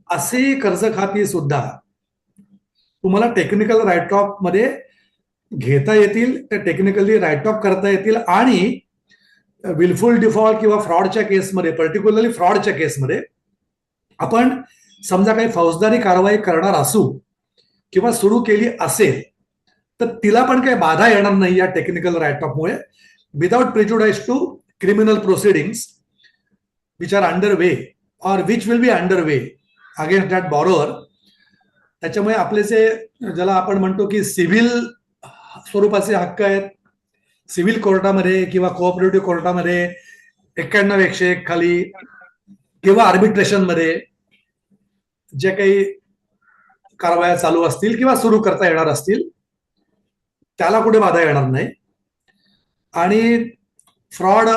असे कर्ज खाती सुद्धा तुम्हाला टेक्निकल राईट ऑफ मध्ये घेता येतील, ते टेक्निकली राईट ऑफ करता येतील. आणि विलफुल डिफॉल्ट किंवा फ्रॉडच्या केसमध्ये, पर्टिक्युलरली फ्रॉडच्या केसमध्ये आपण समजा काही फौजदारी कारवाई करणार असू किंवा सुरू केली असेल तर तिला पण काही बाधा येणार नाही या टेक्निकल राईट ऑफमुळे, without prejudice to criminal proceedings which are under way or which will be under way against that borrower. त्याच्यामुळे आपले जे, ज्याला आपण म्हणतो की सिव्हिल स्वरूपाचे हक्क आहेत, सिव्हिल कोर्टामध्ये किंवा कोऑपरेटिव्ह कोर्टामध्ये 91-101 खाली किंवा आर्बिट्रेशनमध्ये जे काही कारवाया चालू असतील किंवा सुरू करता येणार असतील त्याला कुठे बाधा येणार नाही. आणि फ्रॉड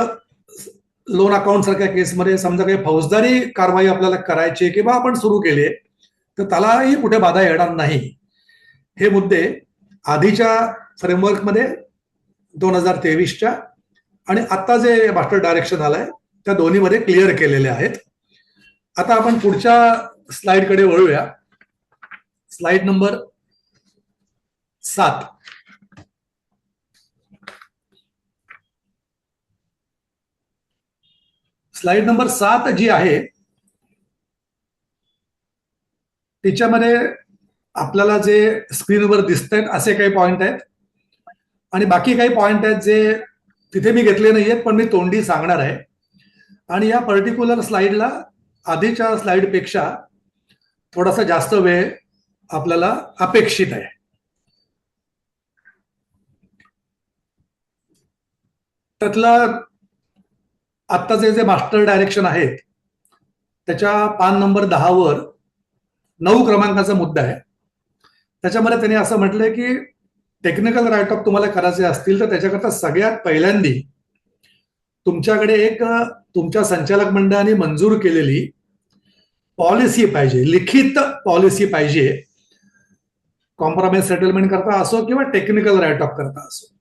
लोन अकाउंट सारख्या केसमध्ये समजा काही फौजदारी कारवाई आपल्याला करायची किंवा आपण सुरू केली तर त्यालाही कुठे बाधा येणार नाही. हे मुद्दे आधीच्या फ्रेमवर्कमध्ये 2023च्या आणि आता जे मास्टर डायरेक्शन आलंय त्या दोन्हीमध्ये क्लिअर केलेले आहेत. आता आपण पुढच्या स्लाइडकडे वळूया. Slide number 7. स्लाइड नंबर 7 जी आहे तिच्यामध्ये आपल्याला जे स्क्रीनवर दिसत आहेत असे काही पॉइंट आहेत आणि बाकी काही पॉइंट आहेत जे तिथे मी घेतले नाहीयेत पण मी तोंडी सांगणार आहे. आणि या पर्टिक्युलर स्लाइडला आधीच्या स्लाइडपेक्षा थोडासा जास्त वेळ आपल्याला अपेक्षित आहे. त्यातला आत्ताचे जे मास्टर डायरेक्शन आहेत त्याच्या पान नंबर 10 वर 9 क्रमांकाचा मुद्दा आहे. त्याच्यामध्ये त्यांनी असं म्हटलंय की टेक्निकल राईट ऑफ तुम्हाला करायचे असतील तर त्याच्याकरता सगळ्यात पहिल्यांदी तुमच्याकडे एक तुमच्या संचालक मंडळाने मंजूर केलेली पॉलिसी पाहिजे, लिखित पॉलिसी पाहिजे, कॉम्प्रोमाइज सेटलमेंट करता असो किंवा टेक्निकल राईट ऑफ करता असो.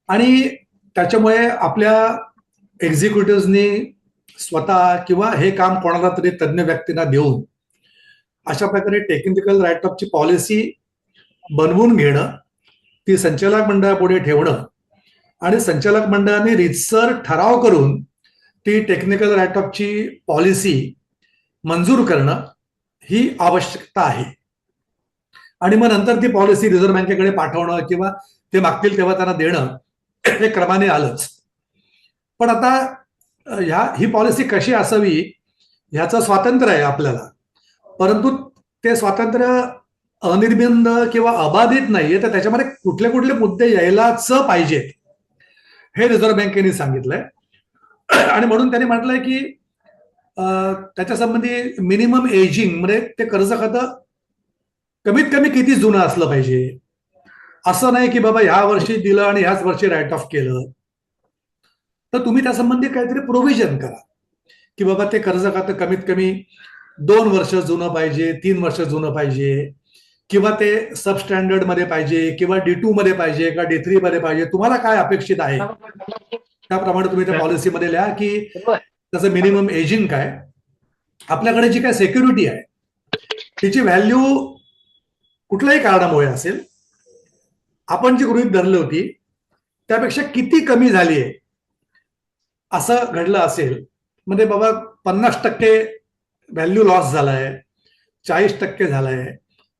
आणि त्याच्यामुळे आपल्या एक्झिक्युटिव्हनी स्वतः किंवा हे काम कोणाला तरी तज्ञ व्यक्तींना देऊन अशा प्रकारे टेक्निकल राईट ऑफची पॉलिसी बनवून घेणं, ती संचालक मंडळापुढे ठेवणं आणि संचालक मंडळाने रीतसर ठराव करून ती टेक्निकल राईट ऑफची पॉलिसी मंजूर करणं ही आवश्यकता आहे. आणि मग नंतर ती पॉलिसी रिझर्व्ह बँकेकडे पाठवणं किंवा ते मागतील तेव्हा त्यांना देणं हे क्रमाने आलंच. पण आता ही पॉलिसी कशी असावी ह्याचं स्वातंत्र्य आहे आपल्याला, परंतु ते स्वातंत्र्य अनिर्बंध किंवा अबाधित नाहीये, तर त्याच्यामध्ये कुठले कुठले मुद्दे यायलाच पाहिजेत हे रिझर्व्ह बँकेने सांगितलंय. आणि म्हणून त्यांनी म्हटलंय की त्याच्या संबंधी मिनिमम एजिंग म्हणजे ते कर्ज खातं कमीत कमी किती जुनं असलं पाहिजे. असं नाही की बाबा ह्या वर्षी दिलं आणि ह्याच वर्षी राईट ऑफ केलं, तर तुम्ही त्या संबंधी काहीतरी प्रोव्हिजन करा की बाबा ते कर्ज खातं कमीत कमी 2 वर्ष जुनं पाहिजे, 3 वर्ष जुनं पाहिजे किंवा ते सब स्टँडर्ड मध्ये पाहिजे किंवा D2 मध्ये पाहिजे का D3 मध्ये पाहिजे, तुम्हाला काय अपेक्षित आहे त्याप्रमाणे तुम्ही त्या पॉलिसीमध्ये लिहा की त्याचं मिनिमम एजिंग काय, आपल्याकडे जी काय सेक्युरिटी आहे तिची व्हॅल्यू कुठल्याही कारणामुळे असेल, आपण जी गृहीत धरली होती त्यापेक्षा किती कमी झाली आहे असं घडलं असेल, म्हणजे बाबा 50% व्हॅल्यू लॉस झालाय, 40% झालाय,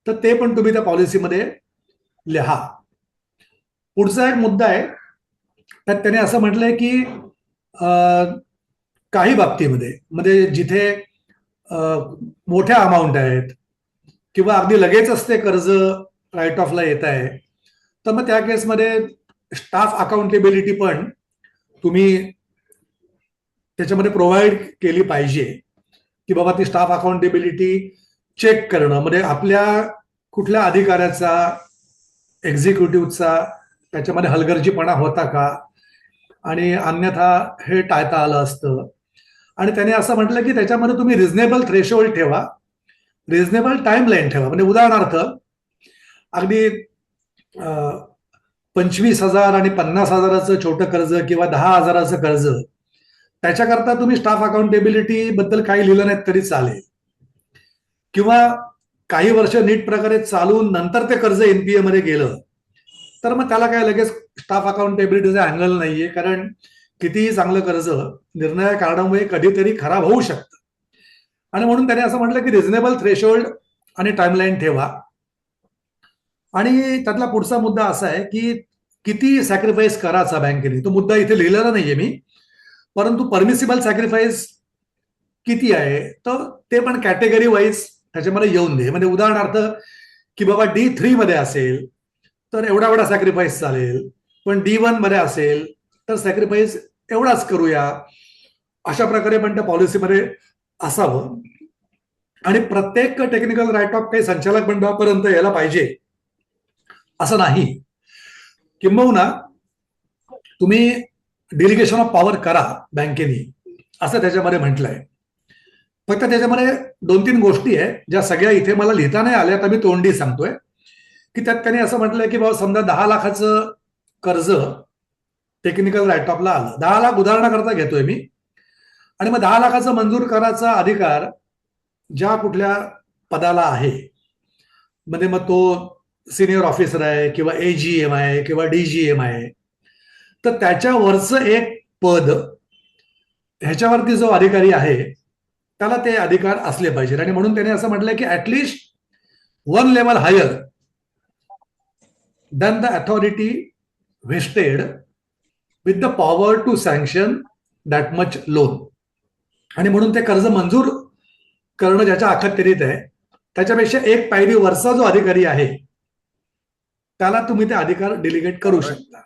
तर ते पण तुम्ही त्या पॉलिसीमध्ये लिहा. पुढचा एक मुद्दा आहे त्यात त्याने असं म्हटलंय की काही बाबतीमध्ये म्हणजे जिथे मोठ्या अमाऊंट आहेत किंवा अगदी लगेचच ते कर्ज राईट ऑफला येत आहे, तर मग त्या केसमध्ये स्टाफ अकाउंटेबिलिटी पण तुम्ही त्याच्यामध्ये प्रोव्हाइड केली पाहिजे की बाबा ती स्टाफ अकाउंटेबिलिटी चेक करणं, म्हणजे आपल्या कुठल्या अधिकाऱ्याचा, एक्झिक्युटिव्हचा त्याच्यामध्ये हलगर्जीपणा होता का आणि अन्यथा हे टाळता आलं असतं. आणि त्याने असं म्हटलं की त्याच्यामध्ये तुम्ही रिझनेबल थ्रेशोल्ड ठेवा, रिझनेबल टाइमलाईन ठेवा. म्हणजे उदाहरणार्थ अगदी 25,000 आणि 50,000चं छोटं कर्ज किंवा 10,000चं कर्ज, त्याच्याकरता तुम्ही स्टाफ अकाउंटेबिलिटी बद्दल काही लिहिलं नाही तरी चालेल, किंवा काही वर्ष नीट प्रकारे चालून नंतर ते कर्ज एनपीए मध्ये गेलं तर मग त्याला काय लगेच स्टाफ अकाउंटेबिलिटीचा अँगल नाहीये, कारण कितीही चांगलं कर्ज निर्णया कारणामुळे कधीतरी खराब होऊ शकतं. आणि म्हणून त्याने असं म्हटलं की रिझनेबल थ्रेशोल्ड आणि टाइमलाईन ठेवा. आणि त्यातला पुढचा मुद्दा असा आहे की किती सॅक्रिफाईस करायचा बँकेने, तो मुद्दा इथे लिहिलेला नाहीये मी, परंतु परमिसिबल सॅक्रिफाईस किती आहे तर ते पण कॅटेगरी वाईज त्याच्यामध्ये येऊन दे. म्हणजे उदाहरणार्थ की बाबा D3 मध्ये असेल तर एवढा एवढा सॅक्रिफाईस चालेल, पण D1 मध्ये असेल तर सॅक्रिफाईस एवढाच करूया, अशा प्रकारे पण त्या पॉलिसीमध्ये असावं. आणि प्रत्येक टेक्निकल राईट ऑफ काही संचालक मंडळापर्यंत यायला पाहिजे असं नाही. किंबहुना तुम्ही डेलिगेशन ऑफ पॉवर करा बँकेनी, असं त्याच्यामध्ये म्हटलंय. फक्त त्याच्यामध्ये 2-3 गोष्टी आहेत ज्या सगळ्या इथे मला लिहिता नाही आल्या, तर मी तोंडी सांगतोय की त्यात त्यांनी असं म्हटलंय की बाबा समजा 10 लाखाचं कर्ज टेक्निकल राईट ऑफला आलं, 10 लाख उदाहरणाकरता घेतोय मी, आणि मग 10 लाखाचं मंजूर करायचा अधिकार ज्या कुठल्या पदाला आहे, म्हणजे मग तो सिनियर ऑफिसर आहे किंवा AGM आहे किंवा DGM आहे, तर त्याच्यावरचं एक पद ह्याच्यावरती जो अधिकारी आहे त्याला ते अधिकार असले पाहिजेत. आणि म्हणून त्याने असं म्हटलंय की at least 1 level higher than the authority vested with the power to sanction that much loan. आणि म्हणून ते कर्ज मंजूर करणं ज्याच्या अखत्यारीत आहे त्याच्यापेक्षा एक पायरी वरचा जो अधिकारी आहे त्याला तुम्ही ते अधिकार डेलिगेट करू शकता.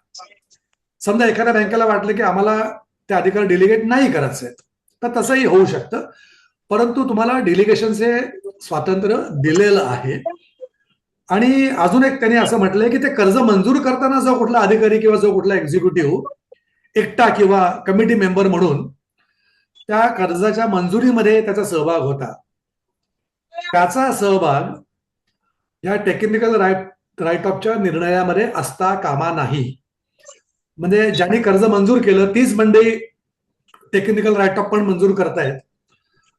समजा एखाद्या बँकेला वाटलं की आम्हाला ते अधिकार डेलिगेट नाही करायचे आहेत तर तसंही होऊ शकतं, परंतु तुम्हाला डेलिगेशनचे स्वातंत्र्य दिलेलं आहे. आणि अजून एक त्यांनी असं म्हटलंय की ते कर्ज मंजूर करताना जो कुठला अधिकारी किंवा जो कुठला एक्झिक्युटिव्ह एकटा किंवा कमिटी मेंबर म्हणून त्या कर्जाच्या मंजुरीमध्ये त्याचा सहभाग होता, त्याचा सहभाग या टेक्निकल राईट ऑफच्या निर्णयामध्ये असता कामा नाही. म्हणजे ज्यांनी कर्ज मंजूर केलं तीच मंडळी टेक्निकल राईट ऑफ पण मंजूर करतायत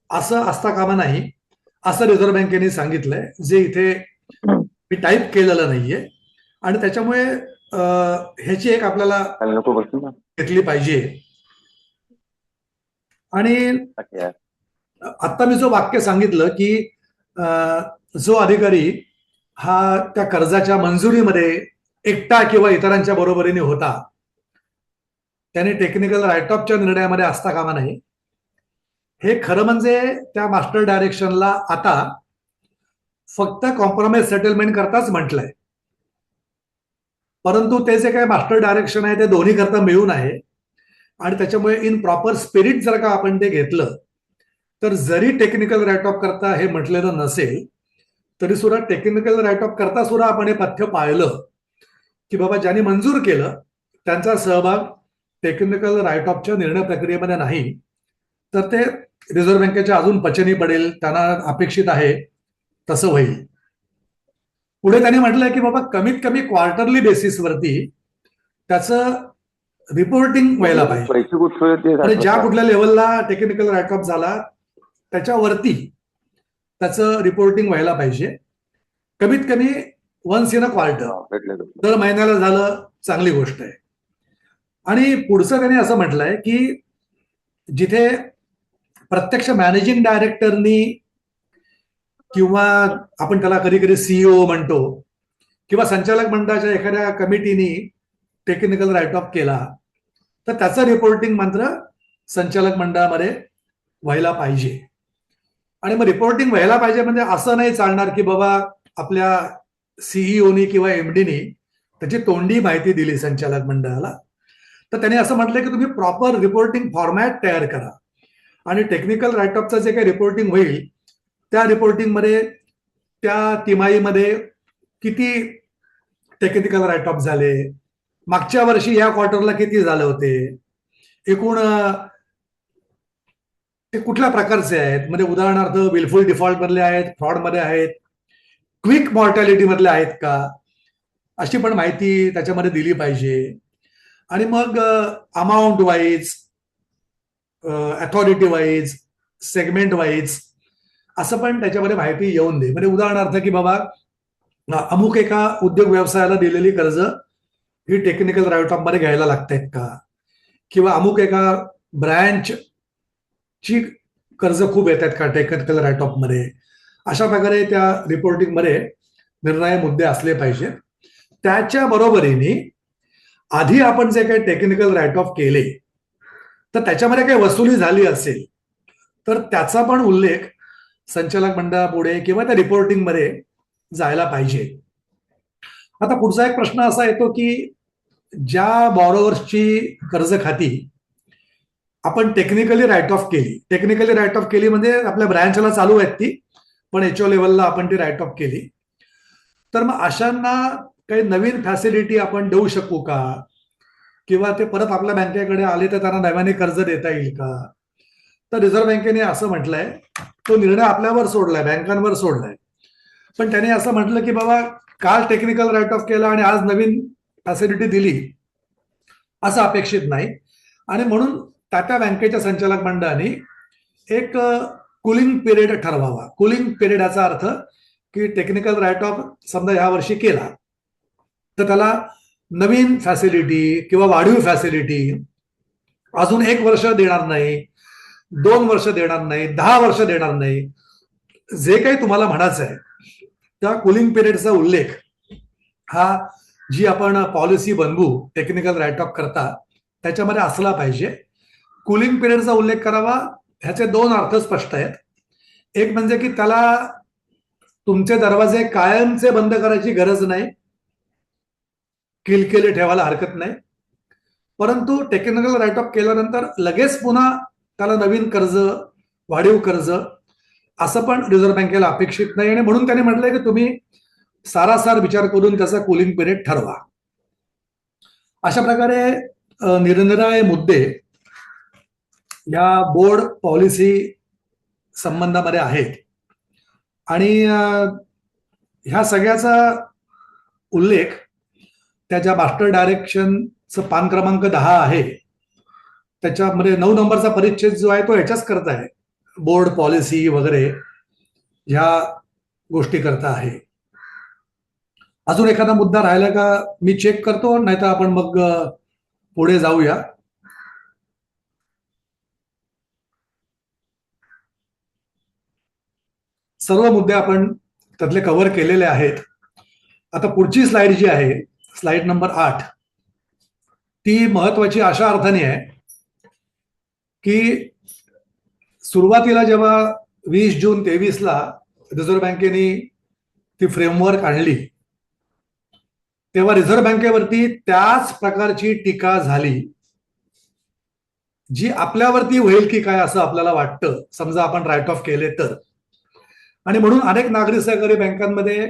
असं असता कामा नाही, असं रिझर्व्ह बँकेने सांगितलंय, जे इथे मी टाईप केलेलं नाहीये. आणि त्याच्यामुळे ह्याची एक आपल्याला घेतली पाहिजे. आणि आता मी जो वाक्य सांगितलं की जो अधिकारी हा त्या कर्जाच्या मंजुरीमध्ये एकटा किंवा इतरांच्या बरोबरीने होता त्याने टेक्निकल राईट ऑफच्या निर्णयामध्ये असता कामा नाही, हे खरं म्हणजे त्या मास्टर डायरेक्शनला आता फक्त कॉम्प्रोमाइज सेटलमेंट करताच म्हटलंय. परंतु ते जे काही मास्टर डायरेक्शन आहे ते दोन्ही करता मिळून आहे. आणि त्याच्यामुळे इन प्रॉपर स्पिरिट जर का आपण ते घेतलं तर जरी टेक्निकल राईट ऑफ करता हे म्हटलेलं नसेल तरी सुद्धा टेक्निकल राईट ऑफ करता सुद्धा आपण हे पथ्य पाळलं की बाबा ज्यांनी मंजूर केलं त्यांचा सहभाग टेक्निकल राईट ऑफच्या निर्णय प्रक्रियेमध्ये नाही, तर ते रिझर्व्ह बँकेच्या अजून पचनी पडेल, त्यांना अपेक्षित आहे तसं होईल. पुढे त्यांनी म्हटलंय की बाबा कमीत कमी क्वार्टरली बेसिसवरती त्याचं रिपोर्टिंग व्हायला पाहिजे. आणि ज्या कुठल्या लेवलला टेक्निकल राईट ऑफ झाला त्याच्यावरती त्याचं रिपोर्टिंग व्हायला पाहिजे, कमीत कमी वन्स इन अ क्वार्टर, दर महिन्याला झालं चांगली गोष्ट आहे. आणि पुढचं त्यांनी असं म्हटलंय की जिथे प्रत्यक्ष मॅनेजिंग डायरेक्टरनी किंवा आपण त्याला कधी कधी CEO म्हणतो किंवा संचालक मंडळाच्या एखाद्या कमिटीनी टेक्निकल राईट ऑफ केला तर त्याचं रिपोर्टिंग मात्र संचालक मंडळामध्ये व्हायला पाहिजे. आणि मग रिपोर्टिंग व्हायला पाहिजे म्हणजे असं नाही चालणार की बाबा आपल्या CEOनी किंवा MDनी त्याची तोंडी माहिती दिली संचालक मंडळाला. तर त्याने असं म्हटलं की तुम्ही प्रॉपर रिपोर्टिंग फॉर्मॅट तयार करा आणि टेक्निकल राईट ऑफचं जे काही रिपोर्टिंग होईल त्या रिपोर्टिंगमध्ये त्या तिमाहीमध्ये किती टेक्निकल राईट ऑफ झाले, मागच्या वर्षी या क्वार्टरला किती झाले होते, एकूण ते कुठल्या प्रकारचे आहेत, म्हणजे उदाहरणार्थ विलफुल डिफॉल्ट मधले आहेत, फ्रॉड मध्ये आहेत, क्विक मॉर्टॅलिटी मधले आहेत का, अशी पण माहिती त्याच्यामध्ये दिली पाहिजे. आणि मग amount wise, authority wise, segment wise असं पण त्याच्यामध्ये माहिती येऊन दे. म्हणजे उदाहरणार्थ की बाबा अमुक एका उद्योग व्यवसायाला दिलेली कर्ज ही टेक्निकल राईट ऑफ मध्ये घ्यायला लागतायत का, किंवा अमुक एका ब्रँचची कर्ज खूप येत आहेत का टेक्निकल राईट ऑफ मध्ये. अशा प्रकारे त्या रिपोर्टिंगमध्ये निर्णय मुद्दे असले पाहिजेत. त्याच्या बरोबरीने आधी आपण जे काही टेक्निकल राईट ऑफ केले तर त्याच्यामध्ये काही वसुली झाली असेल तर त्याचा पण उल्लेख संचालक मंडळापुढे किंवा त्या रिपोर्टिंगमध्ये जायला पाहिजे. आता पुढचा एक प्रश्न असा येतो की ज्या बॉरोवर्सची कर्ज खाती आपण टेक्निकली राईट ऑफ केली, टेक्निकली राईट ऑफ केली म्हणजे आपल्या ब्रँचला चालू आहेत ती, पण एचओ लेवलला आपण ती राईट ऑफ केली, तर मग अशांना काही नवीन फॅसिलिटी आपण देऊ शकू का, किंवा ते परत आपल्या बँकेकडे आले तर त्यांना नव्याने कर्ज देता येईल का. तर रिझर्व्ह बँकेने असं म्हटलंय, तो निर्णय आपल्यावर सोडलाय, बँकांवर सोडलाय, पण त्याने असं म्हटलं की बाबा काल टेक्निकल राईट ऑफ केला आणि आज नवीन फॅसिलिटी दिली असं अपेक्षित नाही. आणि म्हणून त्या बँकेच्या संचालक मंडळाने एक कुलिंग पिरियड ठरवावा. कुलिंग पिरियड याचा अर्थ की टेक्निकल राईट ऑफ समजा ह्या वर्षी केला तर त्याला नवीन फॅसिलिटी किंवा वाढीव फॅसिलिटी अजून 1 वर्ष देणार नाही, 2 वर्ष देणार नाही, 10 वर्ष देणार नाही, जे काही तुम्हाला म्हणायचं आहे त्या कुलिंग पिरियडचा उल्लेख हा जी आपण पॉलिसी बनवू टेक्निकल राईट ऑफ करता त्याच्यामध्ये असला पाहिजे. कुलिंग पिरियडचा उल्लेख करावा. ह्याचे 2 अर्थ स्पष्ट आहेत. एक म्हणजे की त्याला तुमचे दरवाजे कायमचे बंद करायची गरज नाही, किलकेले ठेवायला हरकत नाही, परंतु टेक्निकल राईट ऑफ केल्यानंतर लगेच पुन्हा त्याला नवीन कर्ज, वाढीव कर्ज असं पण रिझर्व्ह बँकेला अपेक्षित नाही. आणि म्हणून त्यांनी म्हटलंय की तुम्ही सारासार विचार करून त्याचा कुलिंग पिरियड ठरवा. अशा प्रकारे निरनिराळे मुद्दे या बोर्ड पॉलिसी संबंधामध्ये आहेत. आणि ह्या सगळ्याचा उल्लेख त्याच्या मास्टर डायरेक्शनचं पान क्रमांक 10 आहे, त्याच्यामध्ये 9 नंबरचा परिच्छेद जो आहे तो ह्याच्याच करता आहे, बोर्ड पॉलिसी वगैरे ह्या गोष्टी करता आहे. अजून एखादा मुद्दा राहिला का मी चेक करतो, नाहीतर आपण मग पुढे जाऊया. सर्व मुद्दे आपण त्यातले कव्हर केलेले आहेत. आता पुढची स्लाइड जी आहे, स्लाइड नंबर 8, ती महत्वाची अशा अर्थाने आहे की सुरुवातीला जेव्हा 20 जून 23ला रिझर्व्ह बँकेने ती फ्रेमवर्क आणली तेव्हा रिझर्व्ह बँकेवरती त्याच प्रकारची टीका झाली जी आपल्यावरती होईल की काय असं आपल्याला वाटतं समजा आपण राईट ऑफ केले तर. आणि म्हणून अनेक नागरी सहकारी बँकांमध्ये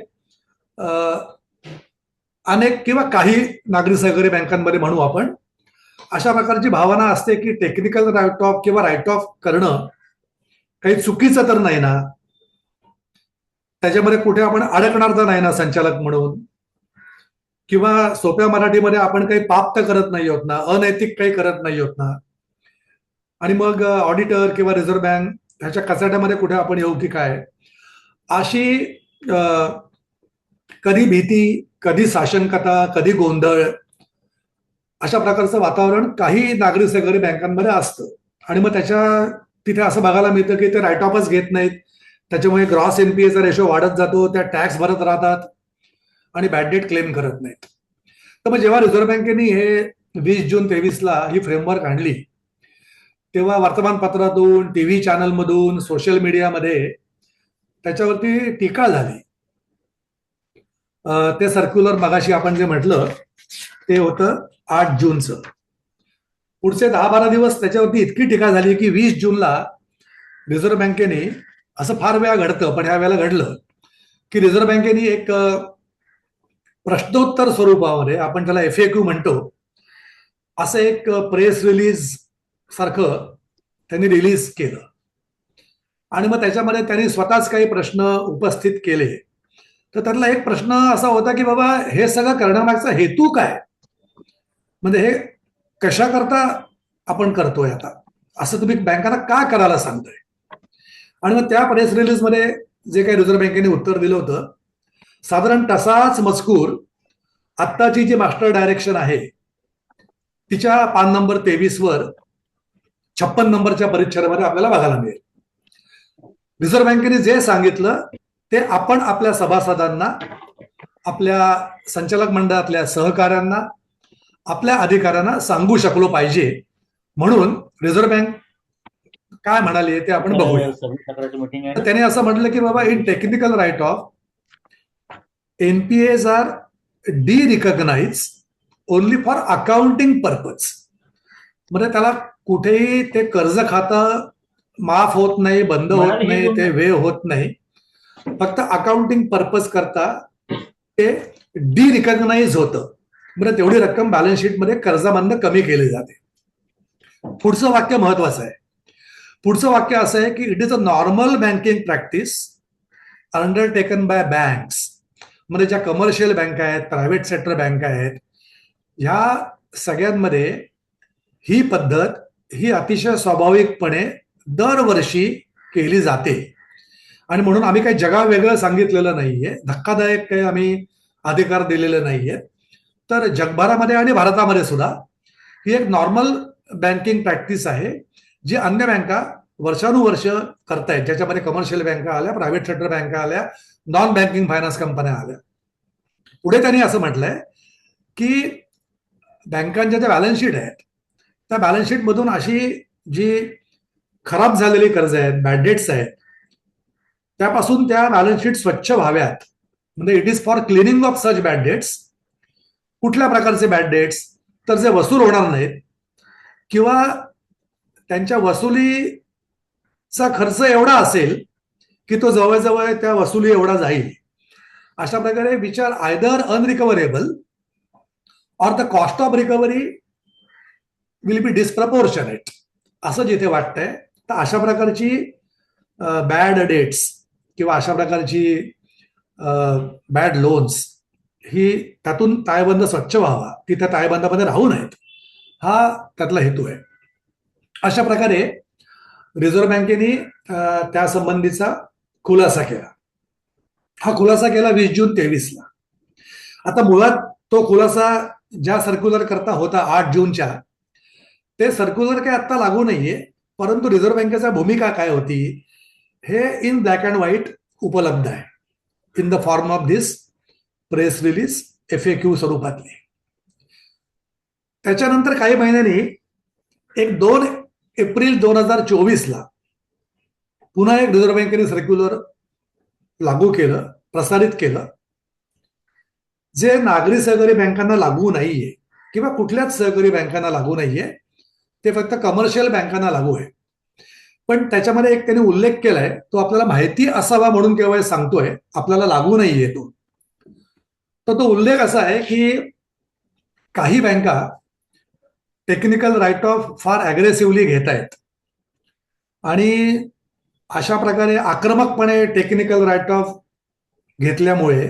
अनेक किंवा काही नागरी सहकारी बँकांमध्ये म्हणू आपण अशा प्रकारची भावना असते की टेक्निकल राईट ऑफ किंवा राईट ऑफ करणं काही चुकीचं तर नाही ना, त्याच्यामध्ये कुठे आपण अडकणार तर नाही ना संचालक म्हणून, किंवा सोप्या मराठीमध्ये आपण काही पाप तर करत नाही होत ना, अनैतिक काही करत नाही होत ना. आणि मग ऑडिटर किंवा रिझर्व्ह बँक ह्याच्या कचाट्यामध्ये कुठे आपण येऊ की काय, अशी कधी भीती, कधी साशंकता, कधी गोंधळ अशा प्रकारचं वातावरण काही नागरी सहकारी बँकांमध्ये असतं. आणि मग त्याच्या तिथे असं बघायला मिळतं की ते राईट ऑफच घेत नाहीत, त्याच्यामुळे ग्रॉस एनपीएचा रेशो वाढत जातो, त्या टॅक्स भरत राहतात आणि बॅड डेट क्लेम करत नाहीत. तर मग जेव्हा रिझर्व्ह बँकेने हे 20 जून 23ला ही फ्रेमवर्क आणली तेव्हा वर्तमानपत्रातून, टीव्ही चॅनलमधून, सोशल मीडियामध्ये त्याच्यावरती टीका झाली. ते सर्क्युलर मगाशी आपण जे म्हटलं ते होतं 8 जूनचं. पुढचे 10-12 दिवस त्याच्यावरती इतकी टीका झाली की 20 जूनला रिझर्व्ह बँकेने, असं फार वेळा घडतं पण ह्या वेळेला घडलं की रिझर्व्ह बँकेने एक प्रश्नोत्तर स्वरूपामध्ये, आपण त्याला FAQ म्हणतो, असं एक प्रेस रिलीज सारखं त्यांनी रिलीज केलं. आणि मग त्याच्यामध्ये त्यांनी स्वतःच काही प्रश्न उपस्थित केले. तर त्यातला एक प्रश्न असा होता की बाबा हे सगळं करण्यामागचा हेतू काय, म्हणजे हे कशा करता आपण करतोय, आता असं तुम्ही बँकांना का करायला सांगताय. आणि मग त्या प्रेस रिलीजमध्ये जे काही रिझर्व्ह बँकेने उत्तर दिलं होतं, साधारण तसाच मजकूर आत्ताची जी मास्टर डायरेक्शन आहे तिच्या पान नंबर 23 वर 56 नंबरच्या परिच्छेदामध्ये आपल्याला बघायला मिळेल. रिझर्व्ह बँकेने जे सांगितलं ते आपण आपल्या सभासदांना, आपल्या संचालक मंडळातल्या सहकाऱ्यांना, आपल्या अधिकाऱ्यांना सांगू शकलो पाहिजे. म्हणून रिझर्व्ह बँक काय म्हणाली ते आपण बघूया. तर त्याने असं म्हटलं की बाबा, in technical write off NPAs are derecognize only for accounting purpose. म्हणजे त्याला कुठेही ते कर्ज खातं माफ होत नाही, बंद होत नाही, ते वे होत नाही. फक्त अकाउंटिंग पर्पज करता ते डी रिकॉग्नाइज होतं. म्हणजे तेवढी रक्कम बॅलन्स शीटमध्ये कर्जामधनं कमी केली जाते. पुढचं वाक्य महत्वाचं आहे. पुढचं वाक्य असं आहे की it is a normal banking practice undertaken by banks. म्हणजे ज्या कमर्शियल बँका आहेत, प्रायव्हेट सेक्टर बँका आहेत, ह्या सगळ्यांमध्ये ही पद्धत ही अतिशय स्वाभाविकपणे दरवर्षी केली जाते. आणि म्हणून आम्ही काही जगावेगळं सांगितलेलं नाहीये, धक्कादायक काही आम्ही अधिकार दिलेले नाहीये. तर जगभरामध्ये आणि भारतामध्ये सुद्धा ही एक नॉर्मल बँकिंग प्रॅक्टिस आहे, जी अन्य बँका वर्षानुवर्ष करतायत, ज्याच्यामध्ये कमर्शियल बँका आल्या, प्रायव्हेट सेक्टर बँका आल्या, नॉन बँकिंग फायनान्स कंपन्या आल्या. पुढे त्यांनी असं म्हटलंय की बँकांच्या ज्या बॅलन्स शीट आहेत, त्या बॅलन्स शीट मधून अशी जी खराब झालेली कर्ज आहेत, बॅड डेट्स आहेत, त्यापासून त्या बॅलन्स शीट स्वच्छ व्हाव्यात. म्हणजे it is for cleaning of such bad debts. कुठल्या प्रकारचे बॅड डेट्स? तर जे वसूल होणार नाहीत किंवा त्यांच्या वसुलीचा खर्च एवढा असेल की तो जवळजवळ त्या वसुली एवढा जाईल. अशा प्रकारे which are either unrecoverable or the cost of recovery will be disproportionate, असं जिथे वाटतंय. तर अशा प्रकारची बॅड डेट्स किंवा अशा प्रकारची बॅड लोन्स ही त्यातून ताळेबंद स्वच्छ व्हावा, ती त्या ताळेबंदामध्ये राहू नयेत, हा त्यातला हेतू आहे. अशा प्रकारे रिझर्व्ह बँकेने त्या संबंधीचा खुलासा केला. हा खुलासा केला 20 जून 23 ला. आता मुळात तो खुलासा ज्या सर्क्युलर करता होता 8 जूनच्या, ते सर्क्युलर काय आता लागू नाहीये, परंतु रिझर्व्ह बँकेचा भूमिका काय होती हे इन ब्लॅक अँड व्हाईट उपलब्ध आहे, in the form of this press release FAQ स्वरूपातली. त्याच्यानंतर काही महिन्यांनी एक 2 एप्रिल 2024 ला पुन्हा एक रिझर्व्ह बँकेने सर्क्युलर लागू केलं, प्रसारित केलं, जे नागरी सहकारी बँकांना लागू नाहीये किंवा कुठल्याच सहकारी बँकांना लागू नाहीये, ते फक्त कमर्शियल बँकांना लागू आहे. पण त्याच्यामध्ये एक त्यांनी उल्लेख केलाय, तो आपल्याला माहिती असावा म्हणून केवळ सांगतोय, आपल्याला लागू नाहीये तो. तर तो उल्लेख असा आहे की काही बँका टेक्निकल राईट ऑफ फार अग्रेसिव्हली घेत आहेत आणि अशा प्रकारे आक्रमकपणे टेक्निकल राईट ऑफ घेतल्यामुळे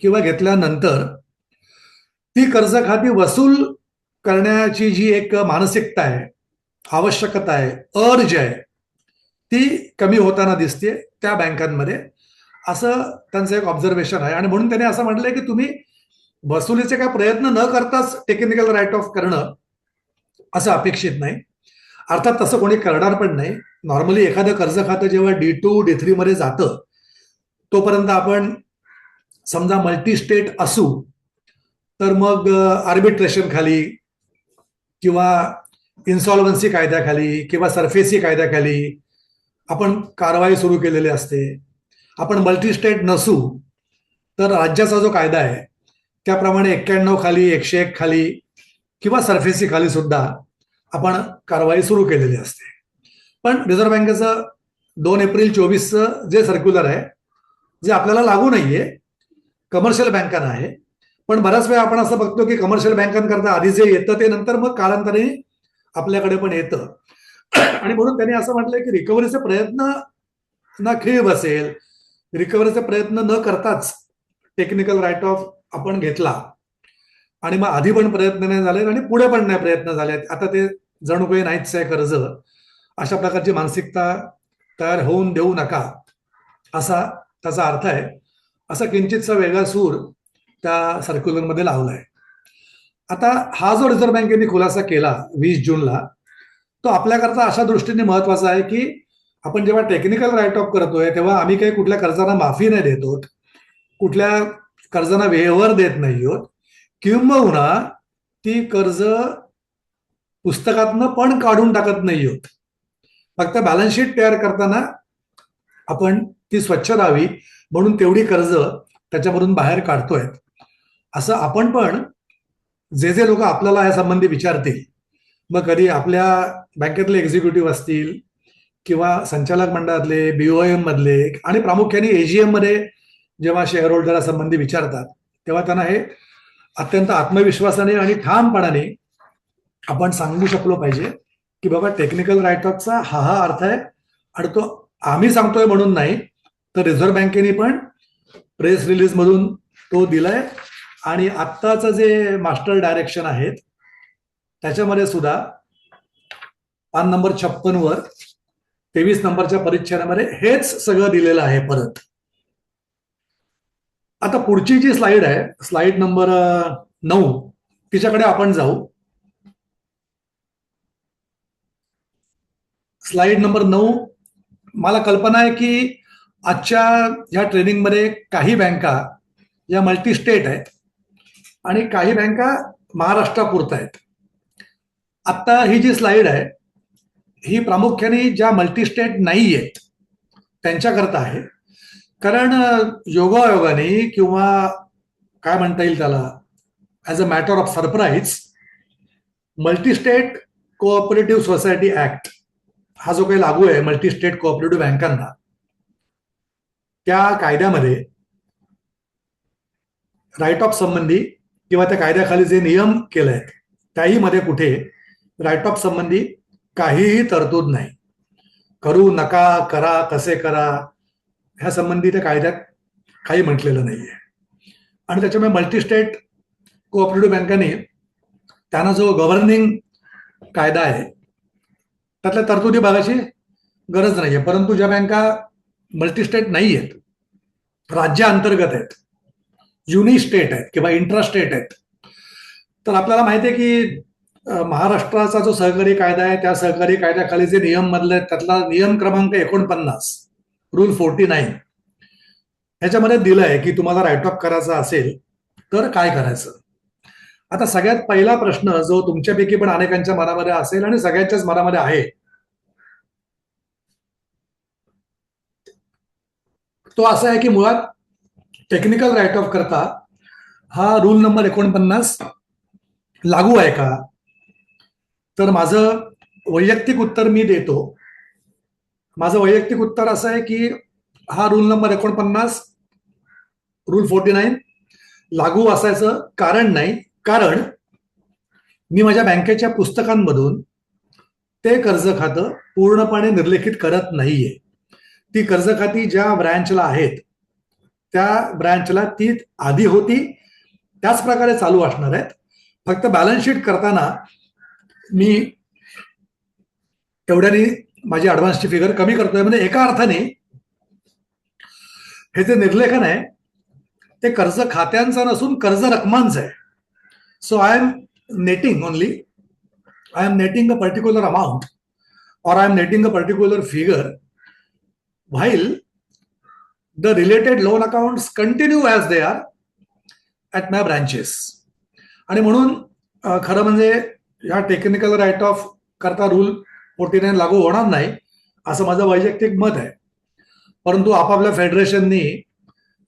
किंवा घेतल्यानंतर ती कर्ज खाती वसूल करण्याची जी एक मानसिकता आहे, आवश्यकता आहे, अर्ज आहे, ती कमी होताना दिसते त्या बँकांमध्ये, असं त्यांचं एक ऑब्झर्वेशन आहे. आणि म्हणून त्याने असं म्हटलंय की तुम्ही वसुलीचे काय प्रयत्न न करताच टेक्निकल राईट ऑफ करणं असं अपेक्षित नाही. अर्थात तसं कोणी करणार पण नाही. नॉर्मली एखादं कर्ज खातं जेव्हा D2 D3 मध्ये जातं, तोपर्यंत आपण समजा मल्टी स्टेट असू तर मग आर्बिट्रेशन खाली किंवा इन्सॉल्वन्सी कायद्याखाली किंवा सरफेसी कायद्याखाली आपण कारवाई सुरू केलेली असते. आपण मल्टी स्टेट नसू तर राज्याचा जो कायदा आहे त्याप्रमाणे 91 खाली, 101 खाली किंवा सरफेसी खाली सुद्धा आपण कारवाई सुरू केलेली असते. पण रिझर्व्ह बँकेचं 2 एप्रिल 24चं जे सर्क्युलर आहे, जे आपल्याला लागू नाहीये, कमर्शियल बँकांना आहे. पण बऱ्याच वेळा आपण असं बघतो की कमर्शियल बँकांकरता आधी जे येतं ते नंतर मग कालांतराने आपल्याकडे पण येतं. आणि म्हणून त्यांनी असं म्हटलंय की रिकव्हरीचे प्रयत्न ना खीळ बसेल, रिकव्हरीचे प्रयत्न न करताच टेक्निकल राईट ऑफ आपण घेतला आणि मग आधी पण प्रयत्न नाही झाले आणि पुढे पण नाही प्रयत्न झाले, आता ते जणू काही नाहीच आहे कर्ज, अशा प्रकारची मानसिकता तयार होऊन देऊ नका, असा त्याचा अर्थ आहे. असा किंचितसा वेगळा सूर त्या सर्क्युलरमध्ये लावला आहे. आता हा जो रिझर्व्ह बँकेने खुलासा केला 20 जूनला, तो आपल्याकरता अशा दृष्टीने महत्वाचा आहे की आपण जेव्हा टेक्निकल राईट ऑफ करतोय तेव्हा आम्ही काही कुठल्या कर्जांना माफी नाही देत आहोत, कुठल्या कर्जांना वेवर देत नाही आहोत, किंबहुना ती कर्ज पुस्तकातनं पण काढून टाकत नाही आहोत. फक्त बॅलन्स शीट तयार करताना आपण ती स्वच्छ राहावी म्हणून तेवढी कर्ज त्याच्यामधून बाहेर काढतोय. असं आपण पण जे जे लोक आपल्याला या संबंधी विचारतील, मग कधी आपल्या बँकेतले एक्झिक्युटिव्ह असतील किंवा संचालक मंडळातले, बीओएम मधले, आणि प्रामुख्याने एजीएम मध्ये जेव्हा शेअर होल्डर संबंधी विचारतात तेव्हा त्यांना हे अत्यंत आत्मविश्वासाने आणि ठामपणाने आपण सांगू शकलो पाहिजे की बाबा टेक्निकल राईट ऑफचा हा अर्थ आहे, आणि तो आम्ही सांगतोय म्हणून नाही, तर रिझर्व्ह बँकेने पण प्रेस रिलीज मधून तो दिलाय. आणि आत्ताचं जे मास्टर डायरेक्शन आहेत त्याच्यामध्ये सुद्धा पान नंबर 56 वर 23 नंबरच्या परिच्छेदामध्ये हेच सगळं दिलेलं आहे परत. आता पुढची जी स्लाइड आहे, स्लाइड नंबर 9, तिच्याकडे आपण जाऊ. Slide number 9. मला कल्पना आहे की आजच्या या ट्रेनिंगमध्ये काही बँका या मल्टी स्टेट आहेत आणि काही बँका महाराष्ट्रापुरता आहेत. आता ही जी स्लाइड आहे ही प्रामुख्याने ज्या मल्टी स्टेट नाही आहेत त्यांच्याकरता आहे. कारण योगायोगाने किंवा काय म्हणता येईल त्याला, as a matter of surprise, multi state cooperative society act हा जो काही लागू आहे मल्टी स्टेट कोऑपरेटिव्ह बँकांना, त्या कायद्यामध्ये राईट ऑफ संबंधी किंवा त्या कायद्याखाली जे नियम केले आहेत त्याही मध्ये कुठे राईट ऑफ संबंधी काहीही तरतूद नाही. करू नका, करा, कसे करा, ह्या संबंधी त्या कायद्यात काही म्हटलेलं नाहीये. आणि त्याच्यामुळे मल्टी स्टेट कोऑपरेटिव्ह बँकांनी त्यांना जो गव्हर्निंग कायदा आहे त्यातल्या तरतुदी बघायची गरज नाहीये. परंतु ज्या बँका मल्टी स्टेट नाही आहेत, राज्याअंतर्गत आहेत, युनि स्टेट आहेत किंवा इंट्रा स्टेट आहेत, तर आपल्याला माहिती आहे की महाराष्ट्राचा जो सहकारी कायदा आहे त्या सहकारी कायद्याखाली जे नियम मधले त्यातला नियम क्रमांक 49, रूल 49, ह्याच्यामध्ये दिलंय की तुम्हाला राईट ऑफ करायचा असेल तर काय करायचं. आता सगळ्यात पहिला प्रश्न जो तुमच्यापैकी पण अनेकांच्या मनामध्ये असेल आणि सगळ्यांच्याच मनामध्ये आहे तो असा आहे की मुळात टेक्निकल राईट ऑफ करता हा रूल नंबर 49 लागू आहे का. तर माझं वैयक्तिक उत्तर मी देतो. माझं वैयक्तिक उत्तर असं आहे की हा रूल नंबर 49, रूल 49 लागू असायचं कारण नाही. कारण मी माझ्या बँकेच्या पुस्तकांमधून ते कर्ज खातं पूर्णपणे निर्लेखित करत नाहीये. ती कर्ज खाती ज्या ब्रँचला आहेत त्या ब्रँचला ती आधी होती त्याच प्रकारे चालू असणार आहेत. फक्त बॅलन्स शीट करताना मी तेवढ्याने माझी ऍडव्हान्सची फिगर कमी करतोय. म्हणजे एका अर्थाने हे जे निर्लेखन आहे ते कर्ज खात्यांचं नसून कर्ज रकमांचं आहे. So I am netting only, I am netting a particular amount or I am netting a particular figure while the related loan accounts continue as they are at my branches. आणि म्हणून खरं म्हणजे या टेक्निकल राईट ऑफ करता rule 49 लागू होणार नाही असं माझं वैयक्तिक मत आहे. परंतु आपापल्या फेडरेशननी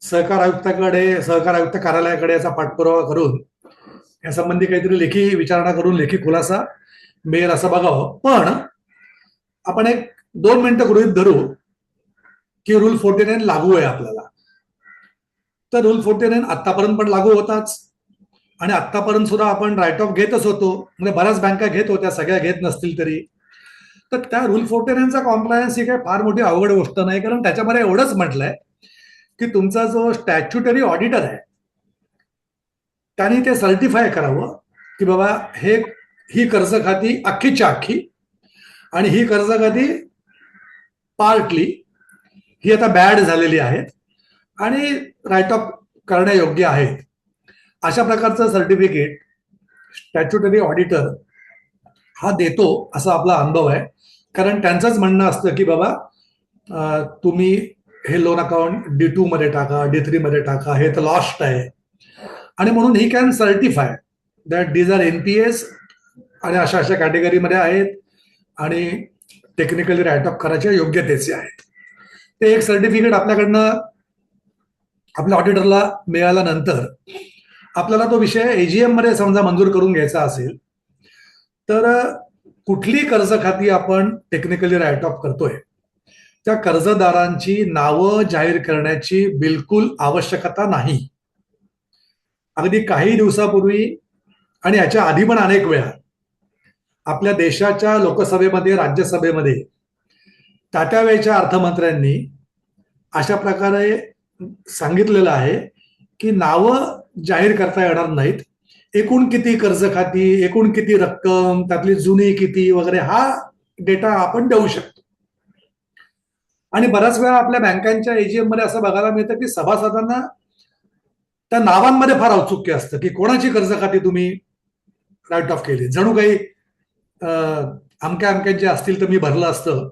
सहकार आयुक्ताकडे, सहकार आयुक्त कार्यालयाकडे याचा पाठपुरावा करून या संबंधी काहीतरी लेखी विचारणा करून लेखी खुलासा मिळेल असं बघावं. पण आपण एक 2 मिनिटं गृहीत धरू की रूल 49 लागू आहे आपल्याला. तर रूल 49 आतापर्यंत पण लागू होताच आणि आतापर्यंत सुद्धा आपण राईट ऑफ घेतच होतो. म्हणजे बऱ्याच बँका घेत होत्या, सगळ्या घेत नसतील तरी. तर त्या रूल 49चा कॉम्प्लायन्स ही काही फार मोठी अवघड गोष्ट नाही. कारण त्याच्यामध्ये एवढंच म्हटलंय की तुमचा जो स्टॅच्युटरी ऑडिटर आहे त्यांनी ते सर्टिफाय करावं की बाबा ही कर्ज खाती अख्खीच्या अख्खी आणि ही कर्ज खाती पार्टली ही आता बॅड झालेली आहेत आणि राईट ऑफ करण्यायोग्य आहेत. अशा प्रकारचं सर्टिफिकेट स्टॅच्युटरी ऑडिटर हा देतो असा आपला अनुभव आहे. कारण त्यांचंच म्हणणं असतं की बाबा तुम्ही हे लोन अकाउंट D2 मध्ये टाका, D3 मध्ये टाका, हे तर लॉस्ट आहे. आणि म्हणून he can certify that these are NPAs आणि अशा अशा कॅटेगरीमध्ये आहेत आणि टेक्निकली राईट ऑफ करायच्या योग्यतेचे आहेत. ते एक सर्टिफिकेट आपल्याकडनं आपल्या ऑडिटरला मिळाल्यानंतर आपल्याला तो विषय AGM मध्ये समजा मंजूर करून घ्यायचा असेल तर कुठली कर्ज खाती आपण टेक्निकली राईट ऑफ करतोय त्या कर्जदारांची नावं जाहीर करण्याची बिलकुल आवश्यकता नाही. अगदी काही दिवसापूर्वी आणि याच्या आधी पण अनेक वेळा आपल्या देशाच्या लोकसभेमध्ये, राज्यसभेमध्ये त्या वेळच्या अर्थमंत्र्यांनी अशा प्रकारे सांगितलेलं आहे की नावं जाहीर करता येणार नाहीत. एकूण किती कर्ज खाती, एकूण किती रक्कम, त्यातली जुनी किती वगैरे हा डेटा आपण देऊ शकतो. आणि बऱ्याच वेळा आपल्या बँकांच्या AGM मध्ये असं बघायला मिळतं की सभासदांना त्या नावांमध्ये फार औत्सुक्य असतं की कोणाची कर्ज खाती तुम्ही राईट ऑफ केली. जणू काही अमक्या अमक्यांचे असतील तर मी भरलं असतं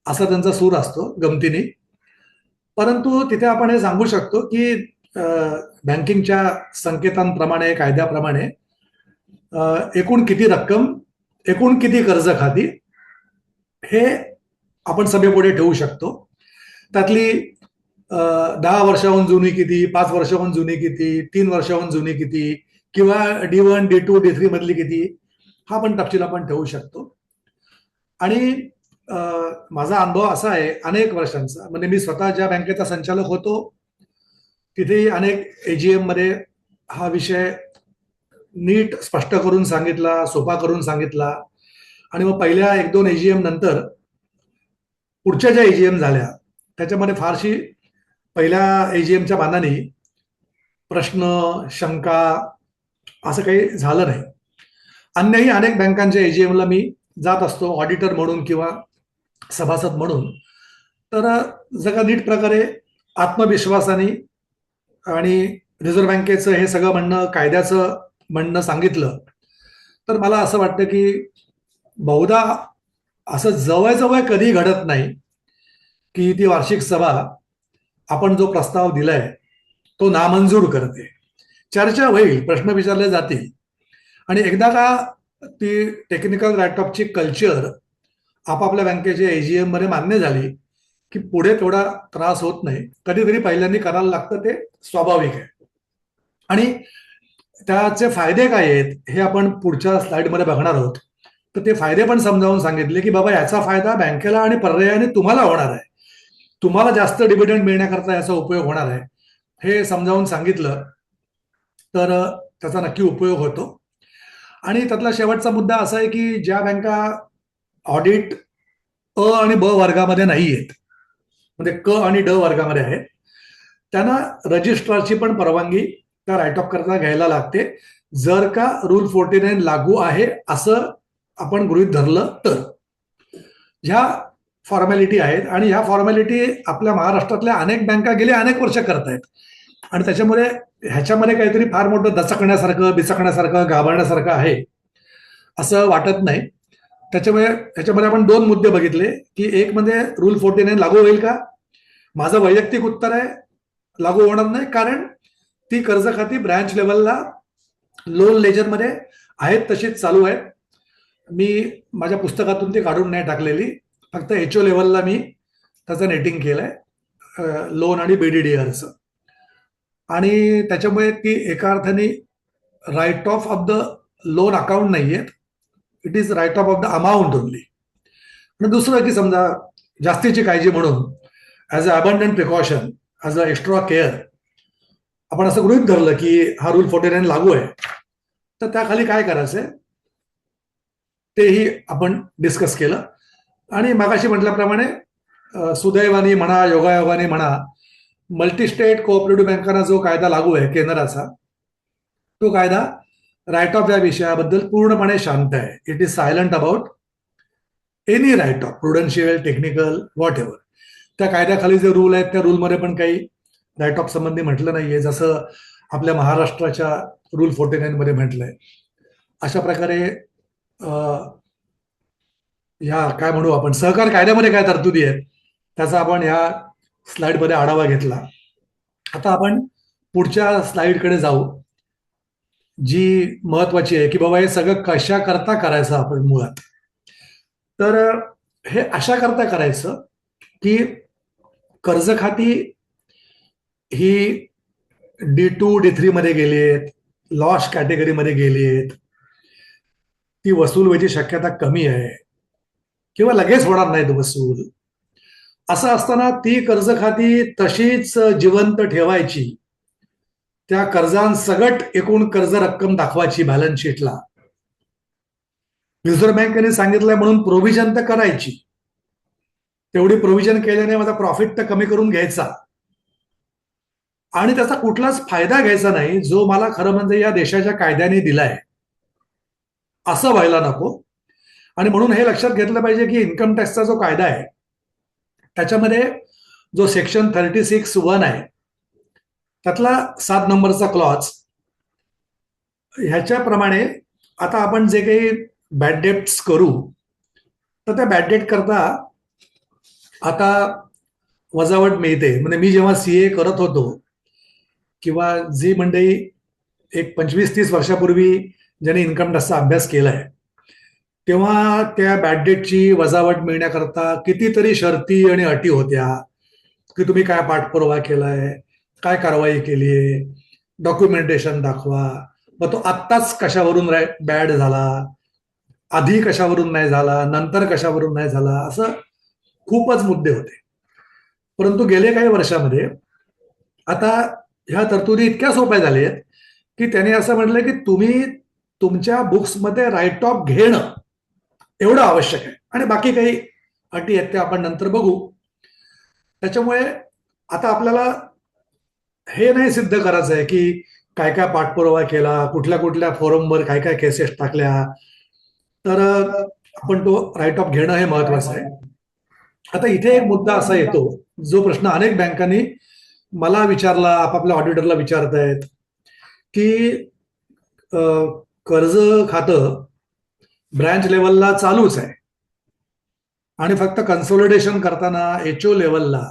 असा त्यांचा सूर असतो गमतीने. परंतु तिथे आपण हे सांगू शकतो की बँकिंगच्या संकेतांप्रमाणे, कायद्याप्रमाणे एकूण किती रक्कम, एकूण किती कर्ज खाती हे आपण सभेपुढे ठेवू शकतो. त्यातली 10 वर्षाहून जुनी किती, 5 वर्षाहून जुनी किती, 3 वर्षाहून जुनी किती किंवा D1, D2, D3 मधली किती हा पण तपशील आपण ठेवू शकतो. आणि माझा अनुभव असा आहे अनेक वर्षांचा, म्हणजे मी स्वतः ज्या बँकेचा संचालक होतो तिथेही अनेक AGM मध्ये हा विषय नीट स्पष्ट करून सांगितला, सोपा करून सांगितला. आणि मग पहिल्या 1-2 AGM नंतर पुढच्या ज्या AGM झाल्या त्याच्यामध्ये फारशी पहिल्या AGMच्या मानाने प्रश्न, शंका असं काही झालं नाही. अन्यही अनेक बँकांच्या AGMला मी जात असतो ऑडिटर म्हणून किंवा सभासद म्हणून. तर जरा नीट प्रकारे आत्मविश्वासाने आणि रिझर्व्ह बँकेचं हे सगळं म्हणणं, कायद्याचं म्हणणं सांगितलं तर मला असं वाटतं की बहुधा असं जवळजवळ कधी घडत नाही की ती वार्षिक सभा आपण जो प्रस्ताव दिलाय तो नामंजूर करते. चर्चा होईल, प्रश्न विचारले जातील आणि एकदा का ती टेक्निकल राईट ऑफची कल्चर आपापल्या बँकेच्या AGM मध्ये मान्य झाली की पुढे थोडा त्रास होत नाही. कधीतरी पहिल्यांदा करायला लागतं, ते स्वाभाविक आहे. आणि त्याचे फायदे काय आहेत हे आपण पुढच्या स्लाइडमध्ये बघणार आहोत. तर ते फायदे पण समजावून सांगितले की बाबा याचा फायदा बँकेला आणि पर्यायाने तुम्हाला होणार आहे, तुम्हाला जास्त डिव्हिडंड मिळण्याकरता याचा उपयोग होणार आहे हे समजावून सांगितलं तर त्याचा नक्की उपयोग होतो. आणि त्यातला शेवटचा मुद्दा असा आहे की ज्या बँका ऑडिट अ आणि ब वर्गामध्ये नाही आहेत, म्हणजे क आणि ड वर्गामध्ये आहेत, त्यांना रजिस्ट्रारची पण परवानगी त्या राईट ऑफ करता घ्यायला लागते जर का रूल 49 लागू आहे असं आपण गृहीत धरलं तर. ह्या फॉर्मॅलिटी आहेत आणि ह्या फॉर्मॅलिटी आपल्या महाराष्ट्रातल्या अनेक बँका गेले अनेक वर्ष करतायत आणि त्याच्यामुळे ह्याच्यामध्ये काहीतरी फार मोठं दचकण्यासारखं, बिचकण्यासारखं, घाबरण्यासारखं आहे असं वाटत नाही. त्याच्यामुळे ह्याच्यामध्ये आपण 2 मुद्दे बघितले की एक म्हणजे रूल 49 लागू होईल का. माझं वैयक्तिक उत्तर आहे लागू होणार नाही, कारण ती कर्ज खाती ब्रँच लेवलला लोन लेजरमध्ये आहेत तशीच चालू आहेत. मी माझ्या पुस्तकातून ती काढून नाही टाकलेली, फक्त HO लेवलला मी त्याचं नेटिंग केलंय लोन आणि BDDRचं. आणि त्याच्यामुळे ती एका अर्थाने write off the loan account नाही आहेत, it is write off the amount only. आणि दुसरं की समजा जास्तीची काळजी म्हणून as a abundant precaution, as a extra care आपण असं गृहीत धरलं की हा रूल 49 लागू आहे तर त्याखाली काय करायचंय तेही आपण डिस्कस केलं. आणि मागाशी म्हटल्याप्रमाणे सुदैवाने म्हणा, योगायोगाने म्हणा, मल्टीस्टेट कोऑपरेटिव्ह बँकांना जो कायदा लागू आहे केंद्राचा, तो कायदा राईट ऑफ या विषयाबद्दल पूर्णपणे शांत आहे. It is silent about any write off, prudential, technical, whatever. त्या कायद्याखाली जे रूल आहेत त्या रूलमध्ये पण काही राईट ऑफ संबंधी म्हटलं नाहीये, जसं आपल्या महाराष्ट्राच्या रूल 49 मध्ये म्हटलंय. अशा प्रकारे ह्या काय म्हणू आपण सहकार कायद्यामध्ये काय तरतुदी आहेत त्याचा आपण ह्या स्लाइडमध्ये आढावा घेतला. आता आपण पुढच्या स्लाइडकडे जाऊ, जी महत्वाची आहे की बाबा हे सगळं कशा करता करायचं आपण मुळात. तर हे अशा करता करायचं की कर्ज खाती ही D2 D3 मध्ये गेली आहेत, लॉस कॅटेगरीमध्ये गेली आहेत, ती वसूल व्हायची शक्यता कमी आहे किंवा लगेच होणार नाहीत वसूल. असं असताना ती कर्ज खाती तशीच जिवंत ठेवायची, त्या कर्जांसगट एकूण कर्ज रक्कम दाखवायची बॅलन्स शीटला. रिझर्व्ह बँकेने सांगितलंय म्हणून प्रोव्हिजन तर करायची, तेवढी प्रोव्हिजन केल्याने माझा प्रॉफिट तर कमी करून घ्यायचा आणि त्याचा कुठलाच फायदा घ्यायचा नाही जो मला खरं म्हणजे या देशाच्या कायद्याने दिलाय, असं व्हायला नको. आणि म्हणून हे लक्षात घेतलं पाहिजे की इन्कम टॅक्सचा जो कायदा आहे त्याच्यामध्ये जो सेक्शन 36(1) आहे त्यातला 7 नंबरचा क्लॉज ह्याच्याप्रमाणे आता आपण जे काही बॅड डेट्स करू तर त्या बॅड डेट करता आता वजावट मिळते. म्हणजे मी जेव्हा CA करत होतो किंवा जी मंडळी एक 25-30 वर्षापूर्वी ज्यांनी इन्कम टॅक्सचा अभ्यास केलाय तेव्हा त्या बॅड डेटची वजावट मिळण्याकरता कितीतरी शर्ती आणि अटी होत्या की तुम्ही काय पाठपुरावा केलाय, काय कारवाई केली आहे, डॉक्युमेंटेशन दाखवा, मग तो आत्ताच कशावरून बॅड झाला, आधी कशावरून नाही झाला, नंतर कशावरून नाही झाला, असं खूपच मुद्दे होते. परंतु गेल्या काही वर्षामध्ये आता ह्या तरतुदी इतक्या सोप्या झाल्या आहेत की त्याने असं म्हटलं की तुम्ही तुमच्या बुक्समध्ये राईट ऑफ घेणं एवढं आवश्यक आहे आणि बाकी काही अटी आहेत त्या आपण नंतर बघू. त्याच्यामुळे आता आपल्याला हे नाही सिद्ध करायचं आहे की काय काय पाठपुरावा केला, कुठल्या कुठल्या फोरमवर काय काय केसेस टाकल्या, तर आपण तो राईट ऑफ घेणं हे महत्वाचं आहे. आता इथे एक मुद्दा असा येतो जो प्रश्न अनेक बँकांनी मला विचारला, आपापल्या ऑडिटरला विचारतायत की कर्ज खातं ब्रँच लेवलला चालूच आहे आणि फक्त कन्सोलिडेशन करताना HO लेवलला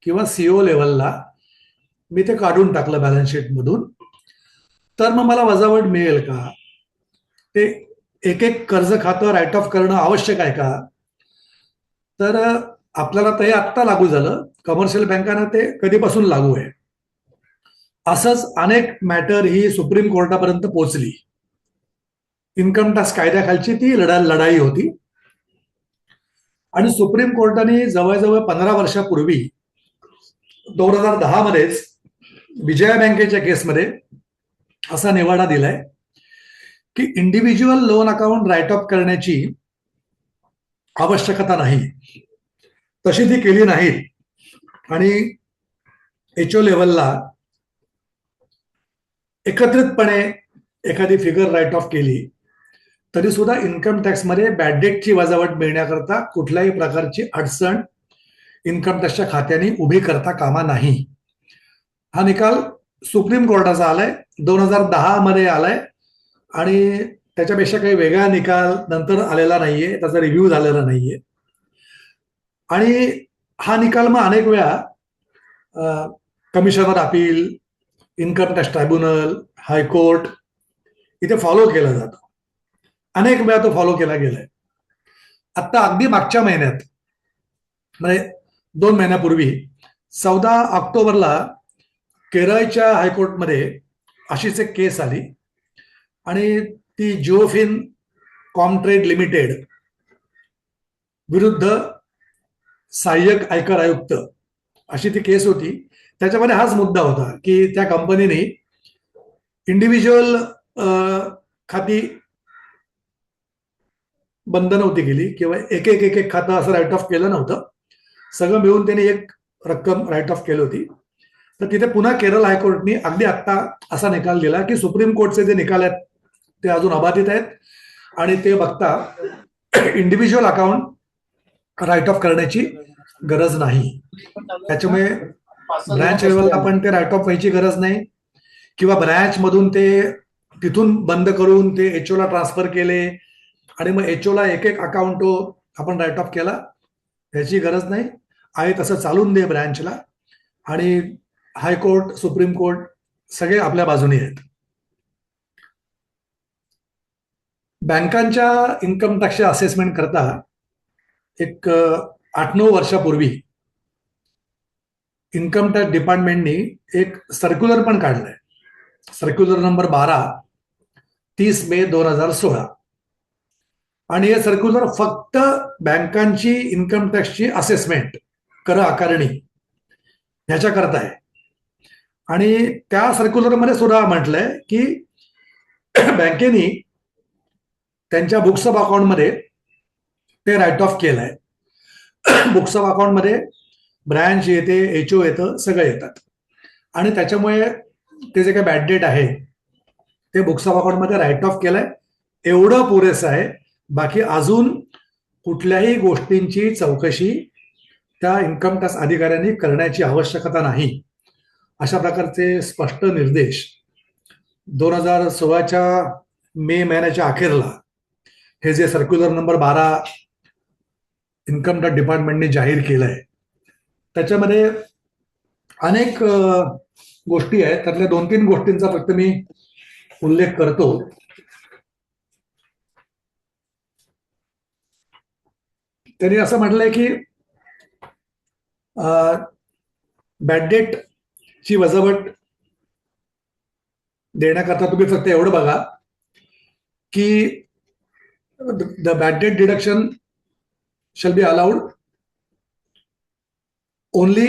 किंवा CO लेवलला मी ते काढून टाकलं बॅलन्स शीट मधून, तर मग मला वजावट मिळेल का? ते एक एक कर्ज खातं राईट ऑफ करणं आवश्यक आहे का? तर आपल्याला ते आत्ता लागू झालं, कमर्शियल बँकांना ते कधीपासून लागू आहे. असंच अनेक मॅटर ही सुप्रीम कोर्टापर्यंत पोहोचली. इन्कम टॅक्स कायद्याखालची ती लढाई होती आणि सुप्रीम कोर्टाने जवळजवळ 15 वर्षापूर्वी 2010 मध्येच विजया बँकेच्या केसमध्ये असा निवाडा दिलाय की individual loan account write off करण्याची आवश्यकता नाही, तशी ती केली नाही आणि HO लेवलला एकत्रितपणे एखादी फिगर राईट ऑफ केली तरी सुद्धा इन्कम टॅक्समध्ये बॅड डेटची वजावट मिळण्याकरता कुठल्याही प्रकारची अडचण इन्कम टॅक्सच्या खात्याने उभी करता कामा नाही. हा निकाल सुप्रीम कोर्टाचा आलाय, 2010 मध्ये आलाय आणि त्याच्यापेक्षा काही वेगळा निकाल नंतर आलेला नाहीये, त्याचा रिव्ह्यू झालेला नाहीये. आणि हा निकाल मग अनेक वेळा commissioner appeal, income tax tribunal, high court इथे फॉलो केला जातो. अनेक वेळा तो फॉलो केला गेलाय. आता अगदी मागच्या महिन्यात म्हणजे 2 महिन्यापूर्वी 14 ऑक्टोबरला केरळच्या हायकोर्टमध्ये अशीच एक केस आली आणि ती जिओफिन कॉमट्रेड लिमिटेड विरुद्ध सहाय्यक आयकर आयुक्त अशी ती केस होती. त्याच्यामध्ये हाच मुद्दा होता की त्या कंपनीने इंडिव्हिज्युअल खाती बंद नव्हती केली किंवा एक एक खातं असं राईट ऑफ केलं नव्हतं, सगळं मिळून त्यांनी एक रक्कम राईट ऑफ केली होती. तर तिथे पुन्हा केरळ हायकोर्टने अगदी आत्ता असा निकाल दिला की सुप्रीम कोर्टचे जे निकाल आहेत ते अजून अबाधित आहेत आणि ते बघता इंडिव्हिज्युअल अकाउंट राईट ऑफ करण्याची गरज नाही. त्याच्यामुळे ब्रँच लेवलला पण ते राईट ऑफ व्हायची गरज नाही, किंवा ब्रँच मधून ते तिथून बंद करून ते एचओ ला ट्रान्सफर केले आणि मग एचओ ला एक एक अकाउंट आपण राईट ऑफ केला, याची गरज नाही. आहे तसं चालून दे ब्रँचला. आणि हायकोर्ट, सुप्रीम कोर्ट सगळे आपल्या बाजूने आहेत. बँकांच्या इन्कम टॅक्सच्या असेसमेंट करता एक 8-9 वर्षापूर्वी इन्कम टॅक्स डिपार्टमेंटनी एक सर्क्युलर पण काढलाय. सर्क्युलर नंबर 12, 30 मे 2016. आणि हे सर्क्युलर फक्त बँकांची इन्कम टॅक्सची असेसमेंट, कर आकारणी ह्याच्याकरता आहे. आणि त्या सर्क्युलरमध्ये सुद्धा म्हटलंय की बँकेनी त्यांच्या बुक्स ऑफ अकाउंटमध्ये ते राईट ऑफ केलंय. बुक्स ऑफ अकाउंटमध्ये ब्रँच येते, एचओ येतं, सगळं येतात. आणि त्याच्यामुळे ते जे काही बॅड डेट आहे ते बुक्स ऑफ अकाउंटमध्ये राईट ऑफ केलंय, एवढं पुरेसं आहे. बाकी अजून कुठल्याही गोष्टींची चौकशी त्या इन्कम टॅक्स अधिकाऱ्यांनी करण्याची आवश्यकता नाही, अशा प्रकारचे स्पष्ट निर्देश 2016च्या मे महिन्याच्या अखेरला हे जे सर्क्युलर नंबर 12 इन्कम टॅक्स डिपार्टमेंटने जाहीर केलंय. त्याच्यामध्ये अनेक गोष्टी आहेत. त्यातल्या 2-3 गोष्टींचा फक्त मी उल्लेख करतो. त्यांनी असं म्हटलंय की बॅड डेट ची वजावट देण्याकरता तुम्ही फक्त एवढं बघा की the bad debt deduction shall be allowed only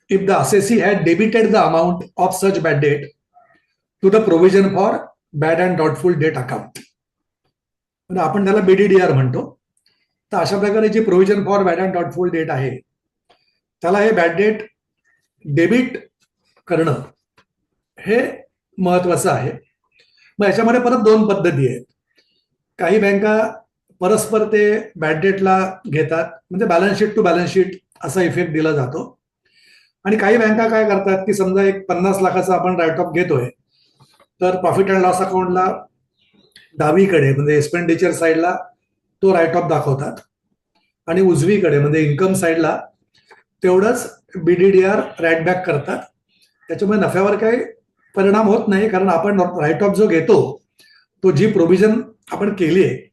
if the assessee had debited the amount of such bad debt to the provision for bad and doubtful debt account. म्हणजे आपण त्याला बीडीडीआर म्हणतो. तर अशा प्रकारे जे provision for bad and doubtful debt आहे त्याला हे बॅड डेट डेबिट करणं हे महत्वाचं आहे. मग याच्यामध्ये परत 2 पद्धती आहेत. काही बँका परस्पर ते बॅड डेटला घेतात, म्हणजे balance sheet to balance sheet असा इफेक्ट दिला जातो. आणि काही बँका काय करतात की समजा एक 50 लाखाचा आपण राईट ऑफ घेतोय, तर प्रॉफिट अँड लॉस अकाउंटला डावीकडे म्हणजे एक्सपेंडिचर साईडला तो राईट ऑफ दाखवतात आणि उजवीकडे म्हणजे इन्कम साईडला तेवढंच बीडीडीआर राईट बॅक करतात. त्याच्यामुळे नफ्यावर काही परिणाम होत नाही, कारण आपण राईट ऑफ जो घेतो तो जी प्रोव्हिजन आपण केली आहे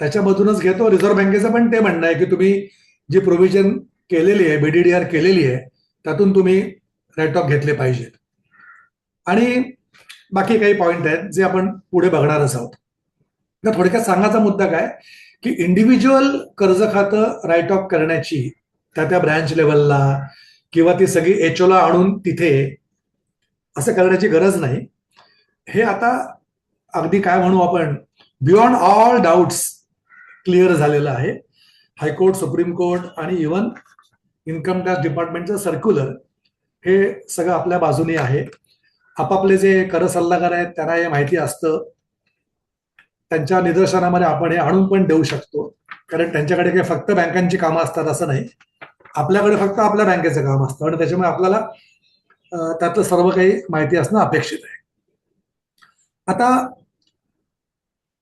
त्याच्यामधूनच घेतो. रिझर्व्ह बँकेचं पण ते म्हणणं आहे की तुम्ही जी प्रोव्हिजन केलेली आहे, बीडीडीआर केलेली आहे, त्यातून तुम्ही राईट ऑफ घेतले पाहिजेत. आणि बाकी काही पॉइंट आहेत जे आपण पुढे बघणारच आहोत. तर थोडक्यात सांगायचा मुद्दा काय की इंडिव्हिज्युअल कर्ज खातं राईट ऑफ करण्याची त्या ब्रँच लेवलला किंवा ती सगळी एचओला आणून तिथे असं करण्याची गरज नाही. हे आता अगदी काय म्हणू आपण, बियॉन्ड ऑल डाऊट्स क्लिअर झालेलं आहे. हायकोर्ट, सुप्रीम कोर्ट आणि इव्हन इन्कम टॅक्स डिपार्टमेंटचं सर्क्युलर हे सगळं आपल्या बाजूने आहे. आपापले जे कर सल्लागार आहेत त्यांना हे माहिती असतं. त्यांच्या निदर्शनामध्ये आपण हे आणून पण देऊ शकतो, कारण त्यांच्याकडे काही फक्त बँकांची कामं असतात असं नाही, आपल्याकडे फक्त आपल्या बँकेचं काम असतं आणि त्याच्यामुळे आपल्याला त्यातलं सर्व काही माहिती असणं अपेक्षित आहे. आता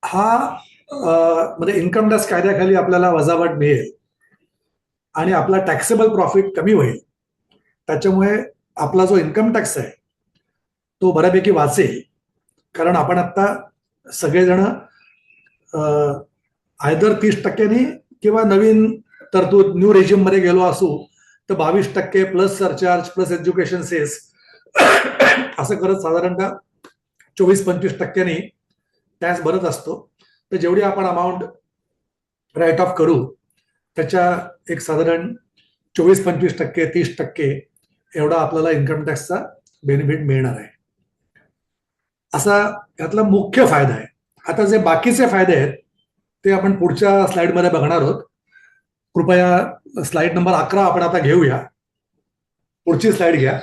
हा म्हणजे इन्कम टॅक्स कायद्याखाली आपल्याला वजावट मिळेल आणि आपला टॅक्सेबल प्रॉफिट कमी होईल. त्याच्यामुळे आपला जो इन्कम टॅक्स आहे तो बऱ्यापैकी वाचेल, कारण आपण आता सगळेजण आयदर 30% किंवा नवीन तरतूद न्यू रेजिम मध्ये गेलो असू तर 22% plus surcharge plus education cess असं करत साधारणतः 24-25% टॅक्स भरत असतो. तर जेवढी आपण अमाऊंट राईट ऑफ करू त्याच्या एक साधारण 24-25%, 30% एवढा आपल्याला इन्कम टॅक्सचा बेनिफिट मिळणार आहे. असा यातला मुख्य फायदा आहे. आता जे बाकीचे फायदे आहेत ते आपण पुढच्या स्लाइडमध्ये बघणार आहोत. कृपया स्लाइड नंबर 11 आपण आता घेऊया. पुढची स्लाइड घ्या.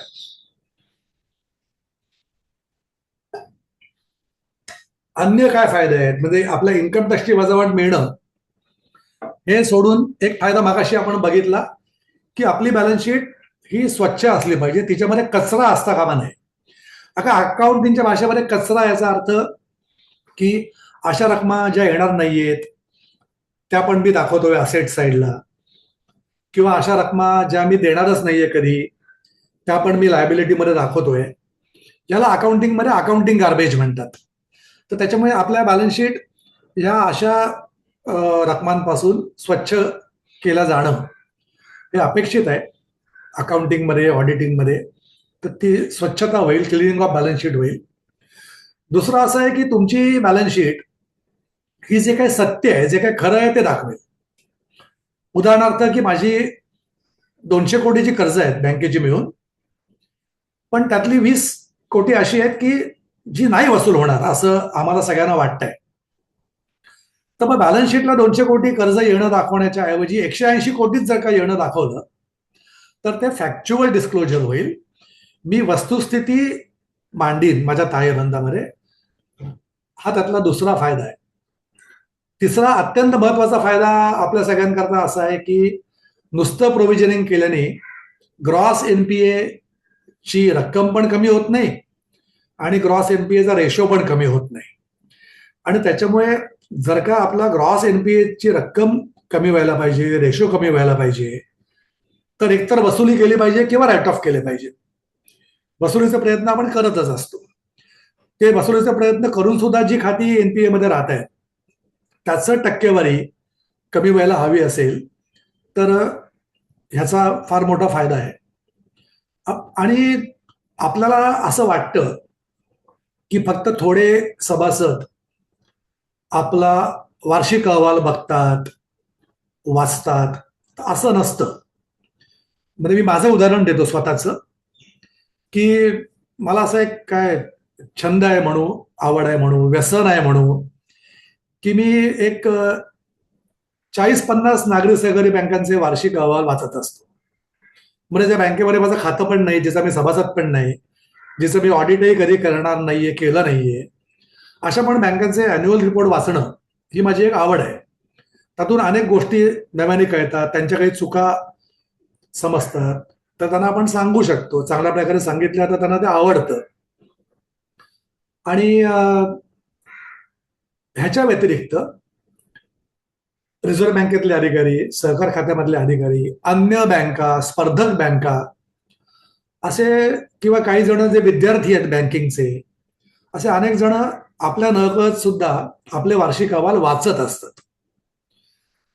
अन्य काय फायदे आहेत, म्हणजे आपल्या इन्कम टॅक्सची वजावट मिळणं हे सोडून एक फायदा मागाशी आपण बघितला की आपली बॅलन्स शीट ही स्वच्छ असली पाहिजे, तिच्यामध्ये कचरा असता कामा नये. आता अकाउंटिंगच्या भाषेमध्ये कचरा याचा अर्थ की अशा रकमा ज्या येणार नाहीयेत त्या पण मी दाखवतोय असेट साईडला, किंवा अशा रकमा ज्या मी देणारच नाहीये कधी त्या पण मी लायबिलिटीमध्ये दाखवतोय. याला अकाउंटिंगमध्ये अकाउंटिंग गार्बेज म्हणतात. तर त्याच्यामुळे आपल्या बॅलन्स शीट ह्या अशा रकमांपासून स्वच्छ केलं जाणं हे अपेक्षित आहे अकाउंटिंगमध्ये, ऑडिटिंगमध्ये. तर ती स्वच्छता होईल, क्लिनिंग ऑफ बॅलन्स शीट होईल. दुसरं असं आहे की तुमची बॅलन्स शीट ही जे काही सत्य आहे, जे काही खरं आहे ते दाखवेल. उदाहरणार्थ की माझी 200 कोटीची कर्ज आहेत बँकेची मिळून, पण त्यातली 20 कोटी अशी आहेत की जी नाही वसूल होणार असं आम्हाला सगळ्यांना वाटतंय. तर मग बॅलन्स शीटला 200 कोटी कर्ज येणं दाखवण्याच्या ऐवजी 180 कोटीच जर का येणं दाखवलं तर ते फॅक्च्युअल डिस्क्लोजर होईल. मी वस्तुस्थिती मांडीन माझ्या ताळेबंदामध्ये. हा त्यातला दुसरा फायदा आहे. तिसरा अत्यंत महत्वाचा फायदा आपल्या सगळ्यांकरता असा आहे की नुसतं प्रोव्हिजनिंग केल्याने ग्रॉस एनपीए ची रक्कम पण कमी होत नाही आणि ग्रॉस एनपीएचा रेशो पण कमी होत नाही. आणि त्याच्यामुळे जर का आपला ग्रॉस एनपीए ची रक्कम कमी व्हायला पाहिजे, रेशो कमी व्हायला पाहिजे, तर एकतर वसुली केली पाहिजे किंवा राईट ऑफ केले पाहिजे. वसुलीचे प्रयत्न आपण करतच असतो. ते वसुलीचे प्रयत्न करून सुद्धा जी खाती एनपीए मध्ये राहत आहेत त्याचं टक्केवारी कमी व्हायला हवी असेल तर ह्याचा फार मोठा फायदा आहे. आणि आपल्याला असं वाटतं की फक्त थोडे सभासद आपला वार्षिक अहवाल बघतात, वाचतात. असं नसतं. म्हणजे मी माझं उदाहरण देतो स्वतःचं की मला असं एक काय छंद आहे म्हणू, आवड आहे म्हणू, व्यसन आहे म्हणू की मी एक 40-50 नागरी सहकारी बँकांचे वार्षिक अहवाल वाचत असतो. म्हणजे त्या बँकेमध्ये माझं खातं पण नाही, ज्याचा मी सभासद पण नाही, जिचं मी ऑडिटही कधी करणार नाहीये, केलं नाहीये, अशा पण बँकांचे अॅन्युअल रिपोर्ट वाचणं ही माझी एक आवड आहे. त्यातून अनेक गोष्टी नव्याने कळतात, त्यांच्या काही चुका समजतात, तर त्यांना आपण सांगू शकतो. चांगल्या प्रकारे सांगितल्या तर त्यांना ते आवडतं. आणि ह्याच्या व्यतिरिक्त रिझर्व्ह बँकेतले अधिकारी, सहकार खात्यामधले अधिकारी, अन्य बँका, स्पर्धक बँका असे, किंवा काही जण जे विद्यार्थी आहेत बँकिंगचे, असे अनेक जण आपल्या नकळत सुद्धा आपले वार्षिक अहवाल वाचत असतात.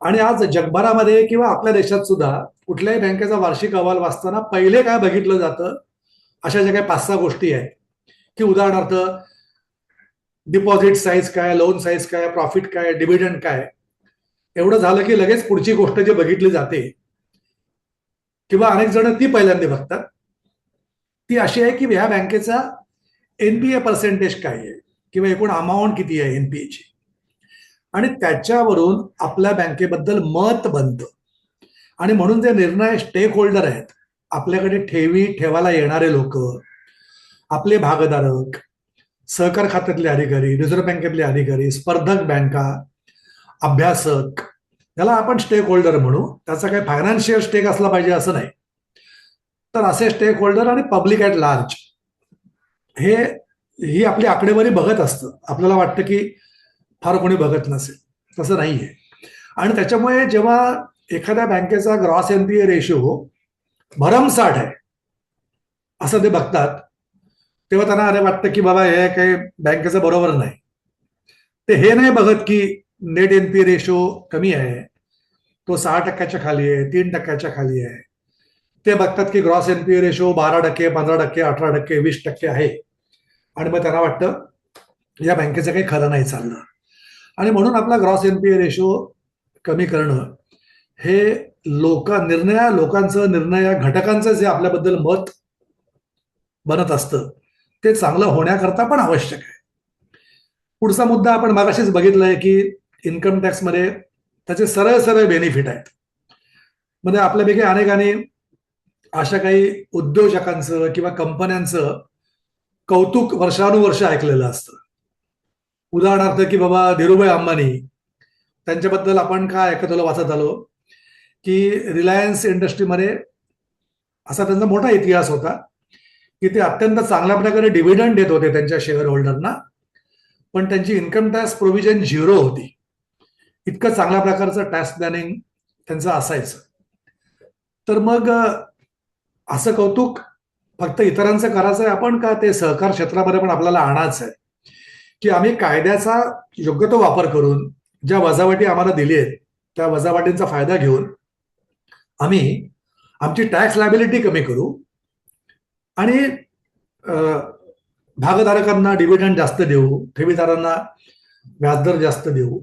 आणि आज जगभरामध्ये किंवा आपल्या देशात सुद्धा कुठल्याही बँकेचा वार्षिक अहवाल वाचताना पहिले काय बघितलं जातं, अशा ज्या काही 5-6 गोष्टी आहेत की उदाहरणार्थ डिपॉझिट साईज काय, लोन साईज काय, प्रॉफिट काय, डिव्हिडंड काय. एवढं झालं की लगेच पुढची गोष्ट जी बघितली जाते किंवा अनेक जण ती पहिल्यांदा बघतात, ती अशी आहे की ह्या बँकेचा एनपीए पर्सेंटेज काय आहे किंवा एकूण अमाऊंट किती आहे एनपीएची. आणि त्याच्यावरून आपल्या बँकेबद्दल मत बनतं. आणि म्हणून जे निर्णय स्टेक होल्डर आहेत, आपल्याकडे ठेवायला येणारे लोक, आपले भागधारक, सहकार खात्यातले अधिकारी, रिझर्व्ह बँकेतले अधिकारी, स्पर्धक बँका, अभ्यासक, याला आपण स्टेक होल्डर म्हणू. त्याचा काही फायनान्शियल स्टेक असला पाहिजे असं नाही. तर असे स्टेक होल्डर आणि पब्लिक ॲट लार्ज ही आपली आकडेवारी बघत असतं. आपल्याला वाटतं की फार कोणी बघत नसेल, तसं नाहीये. आणि त्याच्यामुळे जेव्हा एखाद्या बँकेचा ग्रॉस एनपीए रेशो भरमसाठ आहे असं ते बघतात, तेव्हा त्यांना अरे वाटतं की बाबा हे काही बँकेचं बरोबर नाही. ते हे नाही बघत की नेट एनपीए रेशो कमी आहे, तो 6% खाली आहे, 3% खाली आहे. ते बघतात की ग्रॉस एनपीए रेशो 12%, 15%, 18%, 20% आहे. आणि मग त्यांना वाटतं या बँकेचं काही खरं नाही चाललं. आणि म्हणून आपला ग्रॉस एनपीए रेशो कमी करणं हे लोकांचं निर्णय घटकांचं जे आपल्याबद्दल मत बनत असतं ते चांगलं होण्याकरता पण आवश्यक आहे. पुढचा मुद्दा आपण मागाशीच बघितलंय की इन्कम टॅक्समध्ये त्याचे सरळ सरळ बेनिफिट आहेत. म्हणजे आपल्यापैकी अनेकांनी अशा काही उद्योजकांचं किंवा कंपन्यांचं कौतुक वर्षानुवर्ष ऐकलेलं असतं. उदाहरणार्थ की बाबा धीरूभाई अंबानी त्यांच्याबद्दल आपण काय ऐकत आलो, वाचत आलो, की रिलायन्स इंडस्ट्रीमध्ये असा त्यांचा मोठा इतिहास होता, की ते अत्यंत चांगल्या प्रकारे डिव्हिडंड देत होते त्यांच्या शेअर होल्डरना, पण त्यांची इन्कम टॅक्स प्रोव्हिजन झिरो होती. इतकं चांगल्या प्रकारचं टॅक्स प्लॅनिंग त्यांचं असायचं. तर मग असं कौतुक फक्त इतरांचं करायचं आहे आपण, का ते सहकार क्षेत्रामध्ये पण आपल्याला आणायचं आहे, की आम्ही कायद्याचा योग्य तो वापर करून ज्या वजावटी आम्हाला दिली आहेत त्या वजावटींचा फायदा घेऊन आम्ही आमची टॅक्स लायबिलिटी कमी करू आणि भागधारकांना डिव्हिडंड जास्त देऊ, ठेवीदारांना व्याजदर जास्त देऊ,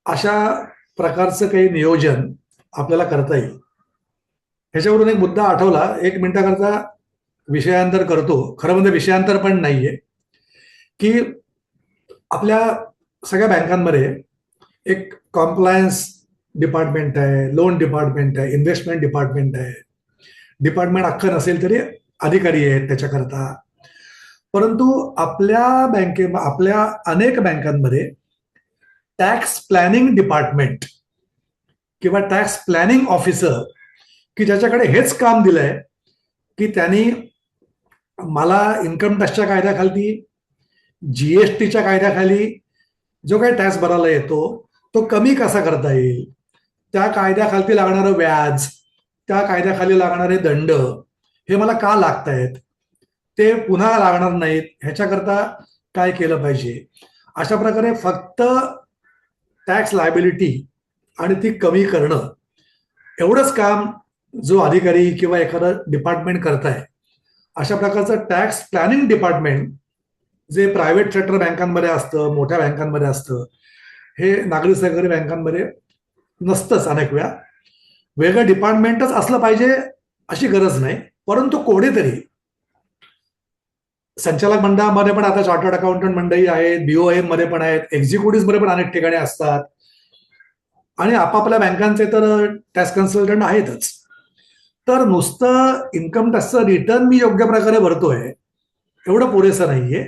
अशा प्रकारचं काही नियोजन आपल्याला करता येईल. ह्याच्यावरून एक मुद्दा आठवला, 1 मिनिटाकरता विषयांतर करतो, खरं म्हणजे विषयांतर पण नाहीये, की आपल्या सगळ्या बँकांमध्ये एक कॉम्प्लायन्स डिपार्टमेंट आहे, लोन डिपार्टमेंट आहे, इन्व्हेस्टमेंट डिपार्टमेंट आहे. डिपार्टमेंट अख्खं नसेल तरी अधिकारी आहेत त्याच्याकरता. परंतु आपल्या अनेक बँकांमध्ये टॅक्स प्लॅनिंग डिपार्टमेंट किंवा टॅक्स प्लॅनिंग ऑफिसर, की ज्याच्याकडे हेच काम दिलंय की त्यांनी मला इन्कम टॅक्सच्या कायद्याखाली, जीएसटीच्या कायद्याखाली जो काही टॅक्स भरायला येतो तो कमी कसा करता येईल, त्या कायद्याखाली लागणारं व्याज, त्या कायद्याखाली लागणारे दंड हे मला का लागतायत, ते पुन्हा लागणार नाहीत, ह्याच्याकरता काय केलं पाहिजे. अशा प्रकारे फक्त टॅक्स लायबिलिटी आणि ती कमी करणं एवढंच काम जो अधिकारी किंवा एखादं डिपार्टमेंट करताय, अशा प्रकारचं टॅक्स प्लॅनिंग डिपार्टमेंट जे प्रायव्हेट सेक्टर बँकांमध्ये असतं, मोठ्या बँकांमध्ये असतं, हे नागरी सहकारी बँकांमध्ये नसतंच. अनेक वेळा वेगळं डिपार्टमेंटच असलं पाहिजे अशी गरज नाही, परंतु कोणीतरी संचालक मंडळामध्ये पण आता चार्टर्ड अकाउंटंट मंडळी आहेत, बीओएम मध्ये पण आहेत, एक्झिक्युटिव्ह मध्ये पण अनेक ठिकाणी असतात आणि आपापल्या बँकांचे तर टॅक्स कन्सल्टंट आहेतच. तर नुसतं इन्कम टॅक्सचं रिटर्न मी योग्य प्रकारे भरतोय एवढं पुरेसं नाहीये.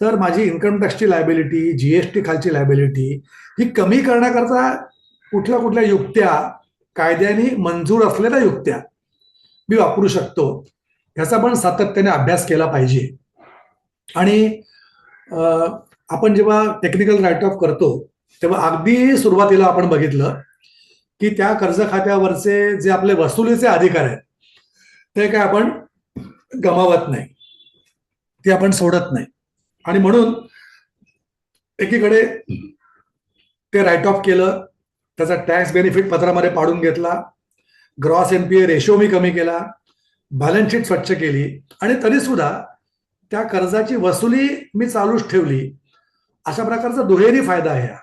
तर माझी इन्कम टॅक्सची लायबिलिटी, जीएसटी खालची लायबिलिटी ही कमी करण्याकरता कुठल्या कुठल्या युक्त्या, कायद्याने मंजूर असलेल्या युक्त्या मी वापरू शकतो, ह्याचा पण सातत्याने अभ्यास केला पाहिजे. आणि आपण जेव्हा टेक्निकल राईट ऑफ करतो तेव्हा अगदी सुरुवातीला आपण बघितलं की त्या कर्ज खात्यावरचे जे आपले वसुलीचे अधिकार आहेत ते काय आपण गमावत नाही, ते आपण सोडत नाही. आणि म्हणून एकीकडे ते राईट ऑफ केलं, त्याचा टॅक्स बेनिफिट पत्रामध्ये पाडून घेतला, ग्रॉस एनपीए रेशो मी कमी केला, बॅलन्स शीट स्वच्छ केली, आणि तरी सुद्धा त्या कर्जाची वसुली मी चालूच ठेवली. अशा प्रकारचा दुहेरी फायदा आहे.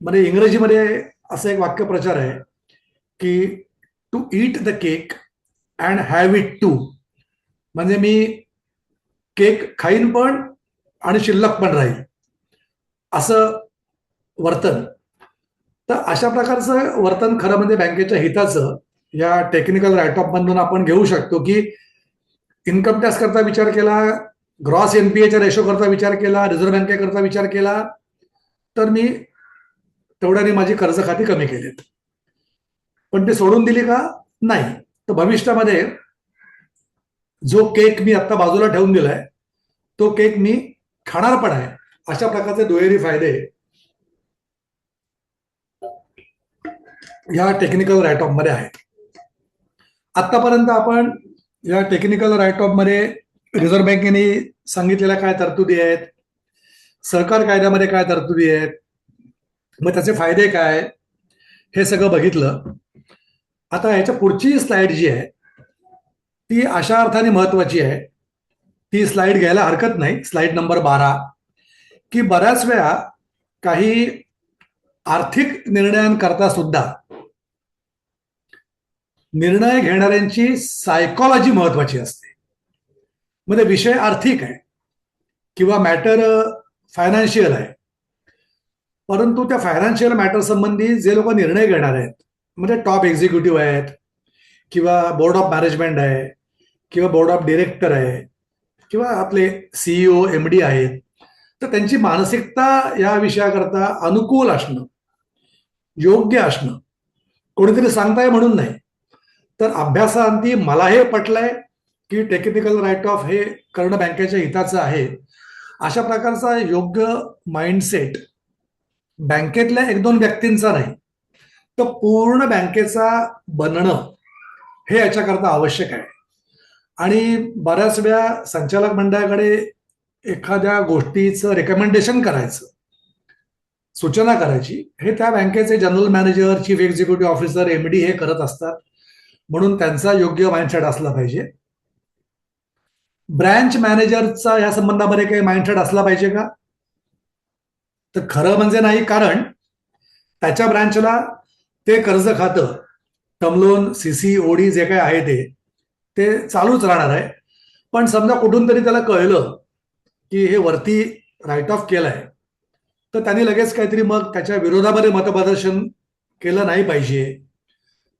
म्हणजे इंग्रजीमध्ये असं एक वाक्यप्रचार आहे की to eat the cake and have it too, म्हणजे मी केक खाईन पण आणि शिल्लक पण राहील, असं वर्तन. तर अशा प्रकारचं वर्तन खरं म्हणजे बँकेच्या हिताचं या टेक्निकल राईट ऑफ मधून आपण घेऊ शकतो, की इन्कम टॅक्स करता विचार केला, ग्रॉस एनपीएच्या रेशो करता विचार केला, रिझर्व्ह बँकेकरता विचार केला, तर मी तेवढ्याने माझी कर्ज खाती कमी केलीत. पण ते सोडून दिली का? नाही. तर भविष्यामध्ये जो केक मी आता बाजूला ठेवून दिलाय तो केक मी खाणार पण आहे. अशा प्रकारचे दुहेरी फायदे या टेक्निकल राईट ऑफ मध्ये आहेत. आतापर्यंत आपण या टेक्निकल राईट ऑफ मध्ये रिझर्व्ह बँकेने सांगितलेल्या काय तरतुदी आहेत, सहकार कायद्यामध्ये काय तरतुदी आहेत, मग त्याचे फायदे काय, हे सगळं बघितलं. आता ह्याच्या पुढची स्लाइड जी आहे ती अशा अर्थाने महत्वाची आहे, ती स्लाइड घ्यायला हरकत नाही, स्लाइड नंबर 12, की बऱ्याच वेळा काही आर्थिक निर्णयांकरता सुद्धा निर्णय घेणाऱ्यांची सायकॉलॉजी महत्वाची असते. म्हणजे विषय आर्थिक आहे किंवा मॅटर फायनान्शियल आहे, परंतु त्या फायनान्शियल मॅटर संबंधी जे लोक निर्णय घेणार आहेत, म्हणजे टॉप एक्झिक्युटिव्ह आहेत किंवा बोर्ड ऑफ मॅनेजमेंट आहे किंवा बोर्ड ऑफ डिरेक्टर आहे किंवा आपले सीईओ एमडी आहेत, तर त्यांची मानसिकता या विषयाकरता अनुकूल असणं योग्य असणं, कोणीतरी सांगताय म्हणून नाही, तर अभ्यासाअंती मला हे पटलंय की टेक्निकल राईट ऑफ हे करणं बँकेच्या हिताचं आहे, अशा प्रकारचा योग्य माइंडसेट बँकेतल्या एक दोन व्यक्तींचा नाही, तर पूर्ण बँकेचा बनणं हे याच्याकरता आवश्यक आहे. आणि बऱ्याच वेळा संचालक मंडळाकडे एखाद्या गोष्टीचं रेकमेंडेशन करायचं, सूचना करायची, हे त्या बँकेचे general manager, chief executive officer, MD हे करत असतात. म्हणून त्यांचा योग्य माइंडसेट असला पाहिजे. ब्रँच मॅनेजरचा या संबंधामध्ये काही माइंडसेट असला पाहिजे का? तर खरं म्हणजे नाही, कारण त्याच्या ब्रँचला ते कर्ज खातं, टर्म लोन, सीसी, ओडी जे काही आहे ते चालूच राहणार आहे. पण समजा कुठून तरी त्याला कळलं की हे वरती राईट ऑफ केलंय, तर त्यांनी लगेच काहीतरी मग त्याच्या विरोधामध्ये मतप्रदर्शन केलं नाही पाहिजे.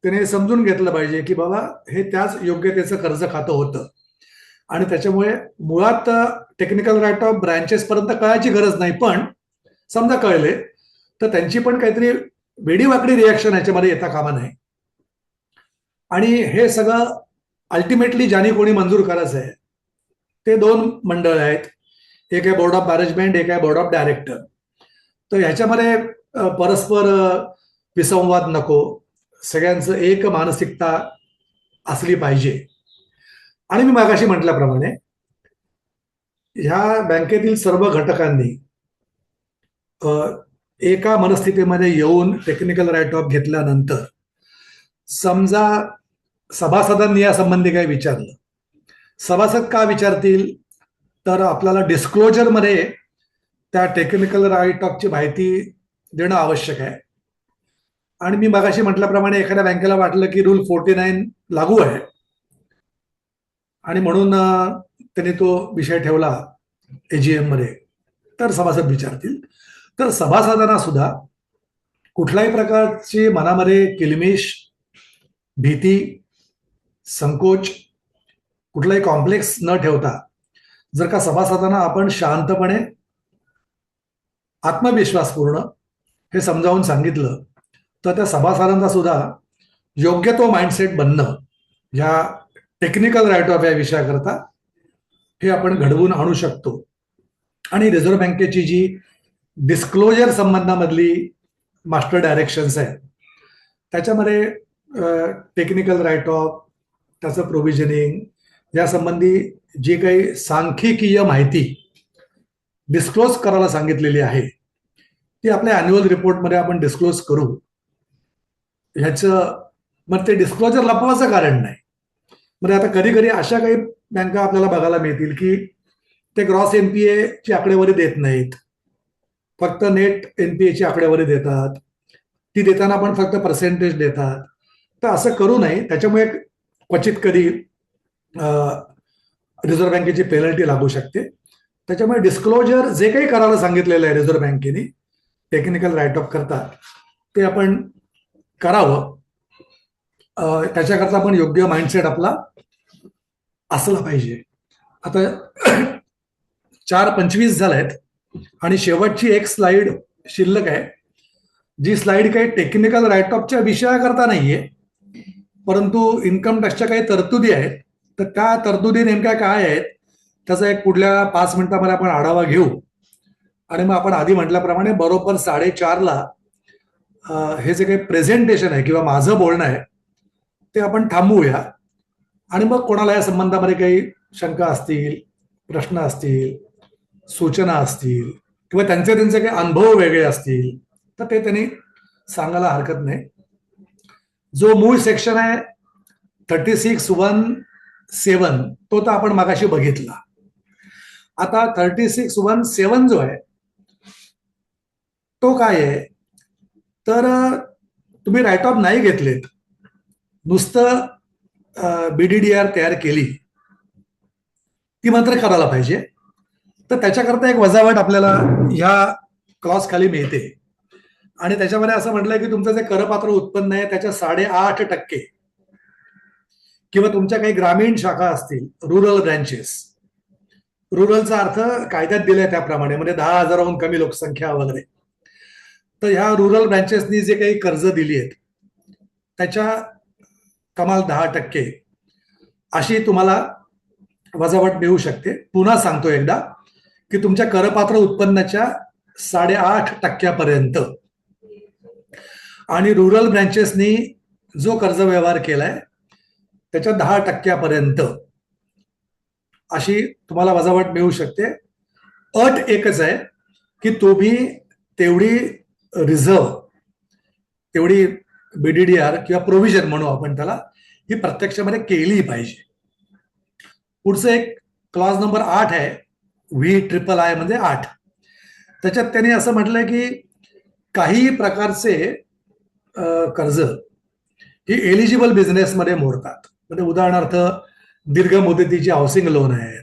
त्याने समजून घेतलं पाहिजे की बाबा हे त्याच योग्यतेचं कर्ज खातं होतं, आणि त्याच्यामुळे मुळात टेक्निकल राईट ऑफ ब्रँचेस पर्यंत कळायची गरज नाही. पण समजा कळले तर त्यांची पण काहीतरी वेडीवाकडी रिॲक्शन ह्याच्यामध्ये येता कामा नये. आणि हे सगळं अल्टिमेटली ज्यांनी कोणी मंजूर करायचं आहे ते दोन मंडळ आहेत, एक आहे बोर्ड ऑफ मॅनेजमेंट, एक आहे बोर्ड ऑफ डायरेक्टर. तर ह्याच्यामध्ये परस्पर विसंवाद नको, सगळ्यांचं एक मानसिकता असली पाहिजे. आणि मी मागाशी म्हटल्याप्रमाणे ह्या बँकेतील सर्व घटकांनी एका मनस्थितीमध्ये येऊन टेक्निकल राईट ऑफ घेतल्यानंतर, समजा सभासदांनी यासंबंधी काही विचारलं, सभासद का विचारतील, तर आपल्याला डिस्क्लोजरमध्ये त्या टेक्निकल राईट ऑफची माहिती देणं आवश्यक आहे. आणि मी मागाशी म्हटल्याप्रमाणे एखाद्या बँकेला वाटलं की रूल 49 लागू आहे आणि म्हणून त्यांनी तो विषय ठेवला एजीएम मध्ये, तर सभासद विचारतील. तर सभासदांना सुद्धा कुठल्याही प्रकारची मनामध्ये किलमिश, भीती, संकोच, कुठलाही कॉम्प्लेक्स न ठेवता जर का सभासदांना आपण शांतपणे, आत्मविश्वासपूर्ण हे समजावून सांगितलं, तर त्या सभासदांचा सुद्धा योग्य तो माइंडसेट बनणं या टेक्निकल राईट ऑफ या विषयाकरता हे आपण घडवून आणू शकतो. आणि रिझर्व्ह बँकेची जी डिस्क्लोजर संबंधामधली मास्टर डायरेक्शन्स आहेत त्याच्यामध्ये टेक्निकल राईट ऑफ, त्याचं प्रोव्हिजनिंग, यासंबंधी जी काही सांख्यिकीय माहिती डिस्क्लोज करायला सांगितलेली आहे ती आपल्या अॅन्युअल रिपोर्टमध्ये आपण डिस्क्लोज करू. ह्याचं मग ते डिस्क्लोजर लपवायचं कारण नाही. म्हणजे आता कधी कधी अशा काही बँका आपल्याला बघायला मिळतील की ते ग्रॉस एनपीए ची आकडेवारी देत नाहीत, फक्त नेट एनपीए ची आकडेवारी देतात. ती देताना पण फक्त पर्सेंटेज देतात. तर असं करू नये. त्याच्यामुळे क्वचित कधी रिझर्व्ह बँकेची पेनल्टी लागू शकते. त्याच्यामुळे डिस्क्लोजर जे काही करायला सांगितलेलं आहे रिझर्व्ह बँकेने टेक्निकल राईट ऑफ करता, ते आपण करावं. त्याच्याकरता पण योग्य माइंडसेट आपला असला पाहिजे. आता 4:25 झालेत आणि शेवटची एक स्लाइड शिल्लक आहे, जी स्लाइड काही टेक्निकल राईट ऑफच्या विषयाकरता नाहीये, परंतु इन्कम टॅक्सच्या काही तरतुदी आहेत. तर त्या तरतुदी नेमक्या काय आहेत त्याचा एक पुढल्या 5 मिनिटांमध्ये आपण आढावा घेऊ. आणि मग आपण आधी म्हटल्याप्रमाणे बरोबर 4:30ला हे जे काही प्रेझेंटेशन आहे किंवा माझं बोलणं आहे ते आपण थांबवूया. आणि मग कोणाला या संबंधामध्ये काही शंका असतील, प्रश्न असतील, सूचना असतील किंवा त्यांचे काही अनुभव वेगळे असतील तर ते त्यांनी सांगायला हरकत नाही. जो मूळ सेक्शन आहे 36(1)(7) तो तर आपण मागाशी बघितला. आता 36(1)(7) जो आहे तो काय आहे, तर तुम्ही राईट ऑफ नाही घेतलेत, नुसतं बीडीडीआर तयार केली, ती मात्र करायला पाहिजे. तर त्याच्याकरता एक वजावट आपल्याला ह्या क्लॉज खाली मिळते. आणि त्याच्यामध्ये असं म्हटलंय की तुमचं जे करपात्र उत्पन्न आहे त्याच्या 8.5% किंवा तुमच्या काही ग्रामीण शाखा असतील, रुरल ब्रँचेस, रुरलचा अर्थ कायद्यात दिलाय त्याप्रमाणे, म्हणजे 10,000हून कमी लोकसंख्या वगैरे, तर ह्या रुरल ब्रँचेसनी जे काही कर्ज दिली आहेत त्याच्या कमाल 10% अशी तुम्हाला वजावट मिळू शकते. पुन्हा सांगतो एकदा की तुमच्या करपात्र उत्पन्नाच्या 8.5% आणि रुरल ब्रँचेसनी जो कर्ज व्यवहार केलाय त्याच्या 10% अशी तुम्हाला वजावट मिळू शकते. अट एकच आहे की तुम्ही तेवढी रिझर्व, तेवढी बीडीडीआर किंवा प्रोव्हिजन म्हणू आपण त्याला, ही प्रत्यक्षामध्ये केली पाहिजे. पुढचं एक क्लॉज नंबर 8 आहे, VIII म्हणजे 8. त्याच्यात त्यांनी असं म्हटलंय की काही प्रकारचे कर्ज ही एलिजिबल बिझनेसमध्ये मोडतात. म्हणजे उदाहरणार्थ दीर्घ मुदतीची हाऊसिंग लोन आहेत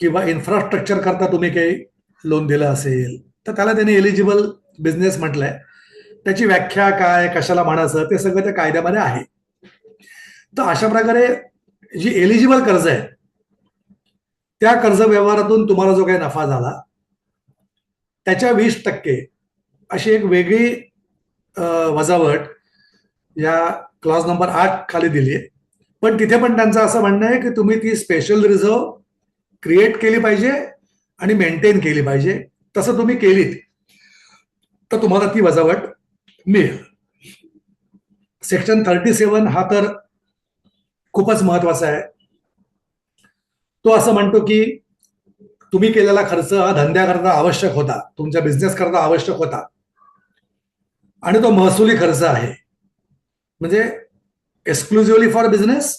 किंवा इन्फ्रास्ट्रक्चर करता तुम्ही काही लोन दिलं असेल तर त्याला त्यांनी एलिजिबल बिझनेस म्हटलंय. त्याची व्याख्या काय, कशाला म्हणायचं ते सगळं त्या कायद्यामध्ये आहे. तर अशा प्रकारे जी एलिजिबल कर्ज आहे त्या कर्ज व्यवहारातून तुम्हाला जो काही नफा झाला त्याच्या 20% अशी एक वेगळी वजावट या क्लॉज नंबर 8 खाली दिली आहे. पण तिथे पण त्यांचं असं म्हणणं आहे की तुम्ही ती स्पेशल रिझर्व क्रिएट केली पाहिजे आणि मेंटेन केली पाहिजे. तसं तुम्ही केलीत तर तुम्हाला ती वजावट मिळेल. सेक्शन 37 हा तर खूपच महत्वाचा आहे. तो असं म्हणतो की तुम्ही केलेला खर्च हा धंद्याकरता आवश्यक होता, तुमच्या बिझनेस करता आवश्यक होता आणि तो महसुली खर्च आहे. म्हणजे एक्सक्लुझिव्हली फॉर बिझनेस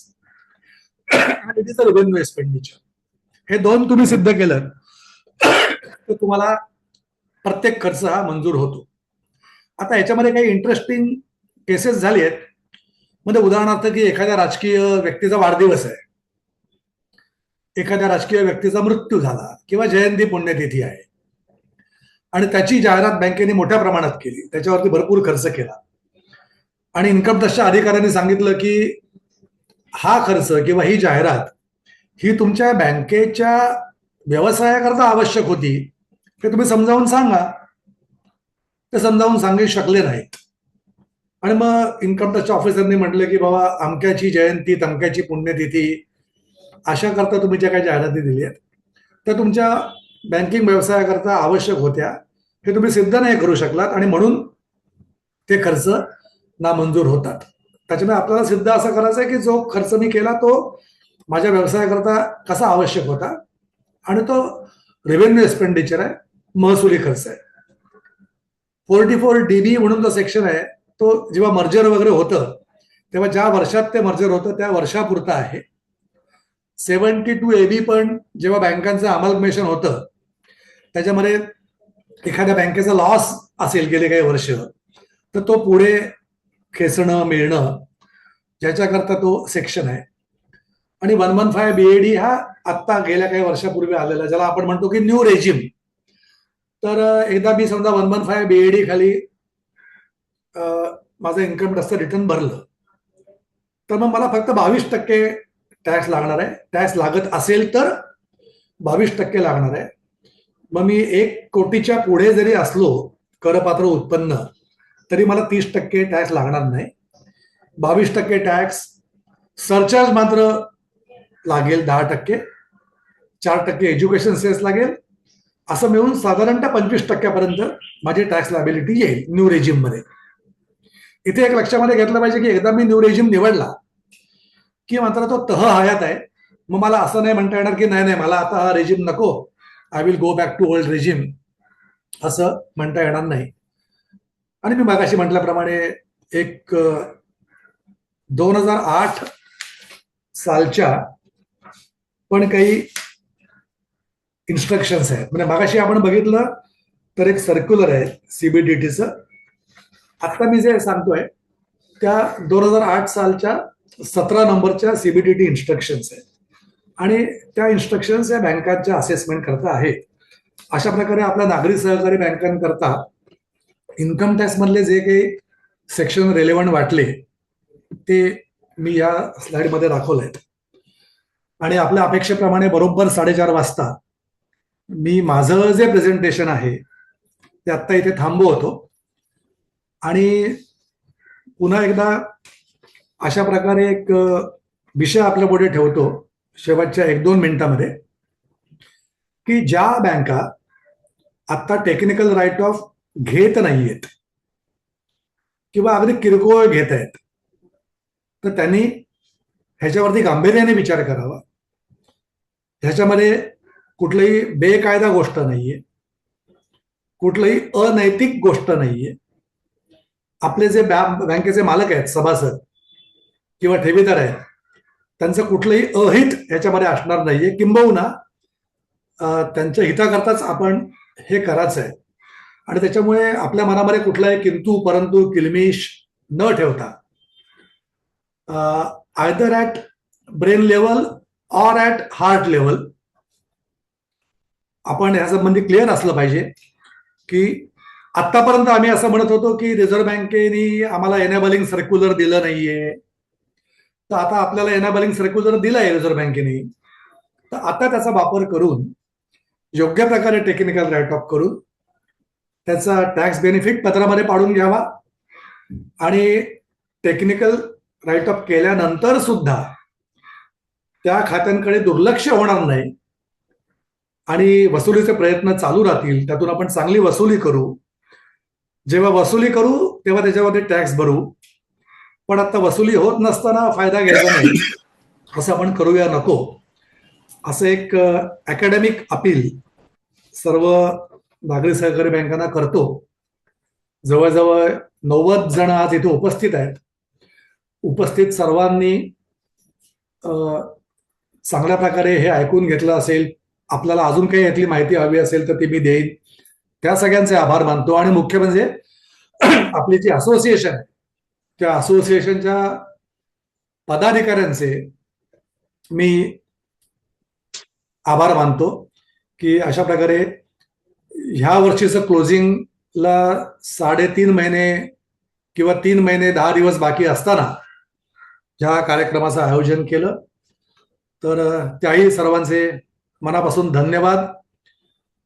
आणि it is a revenue expenditure. हे दोन तुम्ही सिद्ध केलं तर तुम्हाला प्रत्येक खर्च हा मंजूर होतो. आता याच्यामध्ये काही इंटरेस्टिंग केसेस झाली आहेत. म्हणजे उदाहरणार्थ की एखाद्या राजकीय व्यक्तीचा वाढदिवस आहे, एखाद्या राजकीय व्यक्तीचा मृत्यू झाला किंवा जयंती पुण्यतिथी आहे आणि त्याची जाहिरात बँकेने मोठ्या प्रमाणात केली, त्याच्यावरती भरपूर खर्च केला आणि इन्कम टॅक्सच्या अधिकाऱ्यांनी सांगितलं की हा खर्च किंवा ही जाहिरात ही तुमच्या बँकेच्या व्यवसायाकरता आवश्यक होती, ते तुम्ही समजावून सांगा. ते समजावून सांगू शकले नाहीत आणि मग इन्कम टॅक्सच्या ऑफिसरनी म्हटलं की बाबा अमक्याची जयंती, तमक्याची पुण्यतिथी अशा करता तुम्ही ज्या काही जाहिराती दिल्या त्या तुमच्या बँकिंग व्यवसायाकरता आवश्यक होत्या, हे तुम्ही सिद्ध नाही करू शकलात आणि म्हणून ते खर्च नामंजूर होतात. त्याच्यामुळे आपल्याला सिद्ध असं करायचं आहे की जो खर्च मी केला तो माझ्या व्यवसायाकरता कसा आवश्यक होता आणि तो रेव्हेन्यू एक्सपेंडिचर आहे, महसुली खर्च आहे. 44DB म्हणून जो सेक्शन आहे तो जेव्हा मर्जर वगैरे होतं तेव्हा ज्या वर्षात ते मर्जर होतं त्या वर्षापुरता आहे. 72AB पण जेव्हा बँकांचं अमलमेशन होतं त्याच्यामध्ये एखाद्या बँकेचा लॉस असेल गेले काही वर्ष तर तो पुढे खेचणं मिळणं ज्याच्याकरता तो सेक्शन आहे. आणि 115BAD हा आत्ता गेल्या काही वर्षापूर्वी आलेला, ज्याला आपण म्हणतो की न्यू रेजिम. तर एकदा मी समजा 115BAD खाली माझं इन्कम टॅक्सचं रिटर्न भरलं तर मग मला फक्त 22% टॅक्स लागणार आहे. टॅक्स लागत असेल तर 22% लागणार आहे. मग मी 1 कोटीच्या पुढे जरी असलो करपात्र उत्पन्न तरी मला 30% टॅक्स लागणार नाही. 22% टॅक्स, सरचार्ज मात्र लागेल 10%, 4% एज्युकेशन सेस लागेल, असं मिळून साधारणतः 25% माझी टॅक्स लायबिलिटी येईल न्यू रेजिम मध्ये. इथे एक लक्षामध्ये घेतलं पाहिजे की एकदा मी न्यू रेजिम निवडला की मात्र तो तह हयात आहे. मग मला असं नाही म्हणता येणार की नाही मला आता हा रेजिम नको, I will go back to old regime, असं म्हणता येणार नाही. आणि मी मागाशी म्हटल्याप्रमाणे एक 2008 सालच्या पण काही इन्स्ट्रक्शन्स आहेत. म्हणजे मागाशी आपण बघितलं तर एक सर्क्युलर आहे CBDTचं. आता मी जे सांगतोय त्या 2008 सालच्या 17 नंबरच्या CBDT इन्स्ट्रक्शन्स आहेत आणि त्या इन्स्ट्रक्शन्स या बँकांच्या असेसमेंट करता आहेत. अशा प्रकारे आपल्या नागरी सहकारी बँकांकरता इन्कम टॅक्स मधले जे काही सेक्शन रेलेव्हंट वाटले ते मी या स्लाइडमध्ये दाखवलंय. आणि आपल्या अपेक्षेप्रमाणे बरोबर 4:30 वाजता मी माझं जे प्रेझेंटेशन आहे ते आत्ता इथे थांबवतो आणि पुन्हा एकदा अशा प्रकारे एक विषय आपल्या पुढे ठेवतो शेवटच्या 1-2 मिनिटांमध्ये, की ज्या बँका आता टेक्निकल राईट ऑफ घेत नाहीयेत किंवा अगदी किरकोळ घेत आहेत, तर त्यांनी ह्याच्यावरती गांभीर्याने विचार करावा. ह्याच्यामध्ये कुठलीही बेकायदा गोष्ट नाहीये, कुठलीही अनैतिक गोष्ट नाहीये. आपले जे बँकेचे मालक आहेत, सभासद किंवा ठेवीदार आहेत, त्यांचं कुठलंही अहित ह्याच्यामध्ये असणार नाहीये. किंबहुना त्यांच्या हिताकरताच आपण हे करायचं आहे. आणि त्याच्यामुळे आपल्या मनामध्ये कुठलाही किंतु परंतु किलमिश न ठेवता either at brain level or at heart level आपण यासंबंधी क्लिअर असलं पाहिजे, की आतापर्यंत आम्ही असं म्हणत होतो की रिझर्व्ह बँकेने आम्हाला एनेबलिंग सर्क्युलर दिलं नाहीये, तर आता आपल्याला एनेबलिंग सर्क्युलर दिलाय रिझर्व्ह बँकेने, तर आता त्याचा वापर करून योग्य प्रकारे टेक्निकल राईट ऑफ करून त्याचा टॅक्स बेनिफिट पत्रामध्ये पाडून घ्यावा. आणि टेक्निकल राईट ऑफ केल्यानंतर सुद्धा त्या खात्यांकडे दुर्लक्ष होणार नाही आणि वसुलीचे प्रयत्न चालू राहतील. त्यातून आपण चांगली वसुली करू. जेव्हा वसुली करू तेव्हा त्याच्यामध्ये टॅक्स भरू. पण आता वसुली होत नसताना फायदा घ्यायचा नाही, असं आपण करूया नको. असं एक अकॅडमिक अपील सर्व नागरी सहकारी बँकांना करतो. जवळजवळ 90 जण आज इथे उपस्थित आहेत. उपस्थित सर्वांनी चांगल्या प्रकारे हे ऐकून घेतलं असेल. आपल्याला अजून काही यातली माहिती हवी असेल तर ती मी देईन. त्या सगळ्यांचे आभार मानतो. आणि मुख्य म्हणजे आपली जी असोसिएशन आहे त्या असोसिएशनच्या पदाधिकाऱ्यांचे मी आभार मानतो, की अशा प्रकारे ह्या वर्षीचं क्लोजिंगला 3.5 महिने किंवा 3 महिने 10 दिवस बाकी असताना ज्या कार्यक्रमाचं आयोजन केलं, तर त्याही सर्वांचे मनापासून धन्यवाद.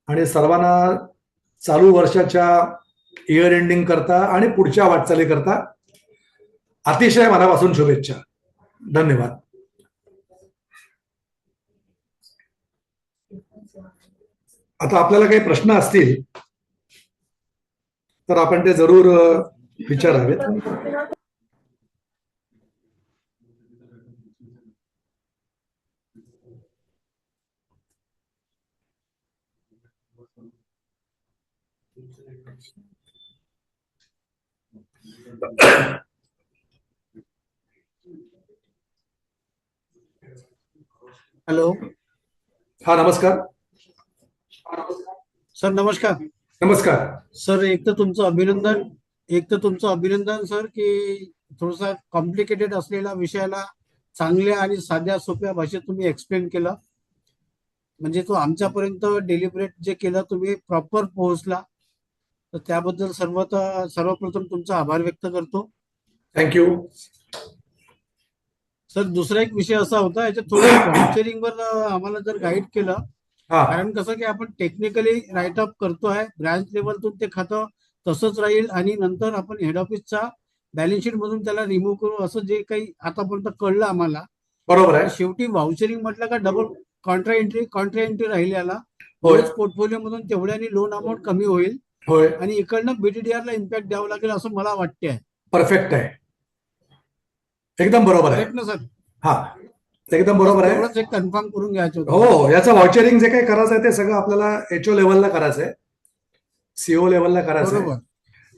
आणि सर्वांना चालू वर्षाच्या इयर एंडिंग करता आणि पुढच्या वाटचाली करता अतिशय मनापासून शुभेच्छा. धन्यवाद. आता आपल्याला काही प्रश्न असतील तर आपण ते जरूर विचारावेत. हॅलो. हा, नमस्कार सर. नमस्कार. नमस्कार सर. एक तर तुमचं अभिनंदन सर, की थोडासा कॉम्प्लिकेटेड असलेल्या विषयाला चांगल्या आणि साध्या सोप्या भाषेत तुम्ही एक्सप्लेन केलं. म्हणजे तो आमच्यापर्यंत डेलिब्रेट जे केलं तुम्ही प्रॉपर पोहोचला, तर त्याबद्दल सर्वप्रथम तुमचा आभार व्यक्त करतो. थँक्यू. सर, दुसरा एक विषय असा होता, याच्यात थोडं व्हाउचरिंगवर आम्हाला जर गाईड केलं. कारण कसं की आपण टेक्निकली राईट ऑफ करतो आहे, ब्रांच लेवलतून ते खातं तसंच राहील आणि नंतर आपण हेड ऑफिसचा बॅलन्स शीट मधून त्याला रिमूव्ह करू, असं जे काही आतापर्यंत कळलं आम्हाला. बरोबर आहे. शेवटी व्हाउचरिंग म्हटलं का डबल कॉन्ट्रा एंट्री राहील याला. पोर्टफोलिओ मधून तेवढ्याने लोन अमाऊंट कमी होईल आणि इकडनं बीटीडीआर ला इम्पॅक्ट द्यावं लागेल असं मला वाटते. परफेक्ट आहे. एकदम बरोबर आहे ना सर. हा, एकदम बरोबर आहे. एवढंच एक कन्फर्म करून घ्यायचं होतं. हो, याचं व्हाउचरिंग जे काही करायचं आहे ते सगळं आपल्याला एचओ लेवलला करायचं आहे, सीओ लेवलला करायचं आहे.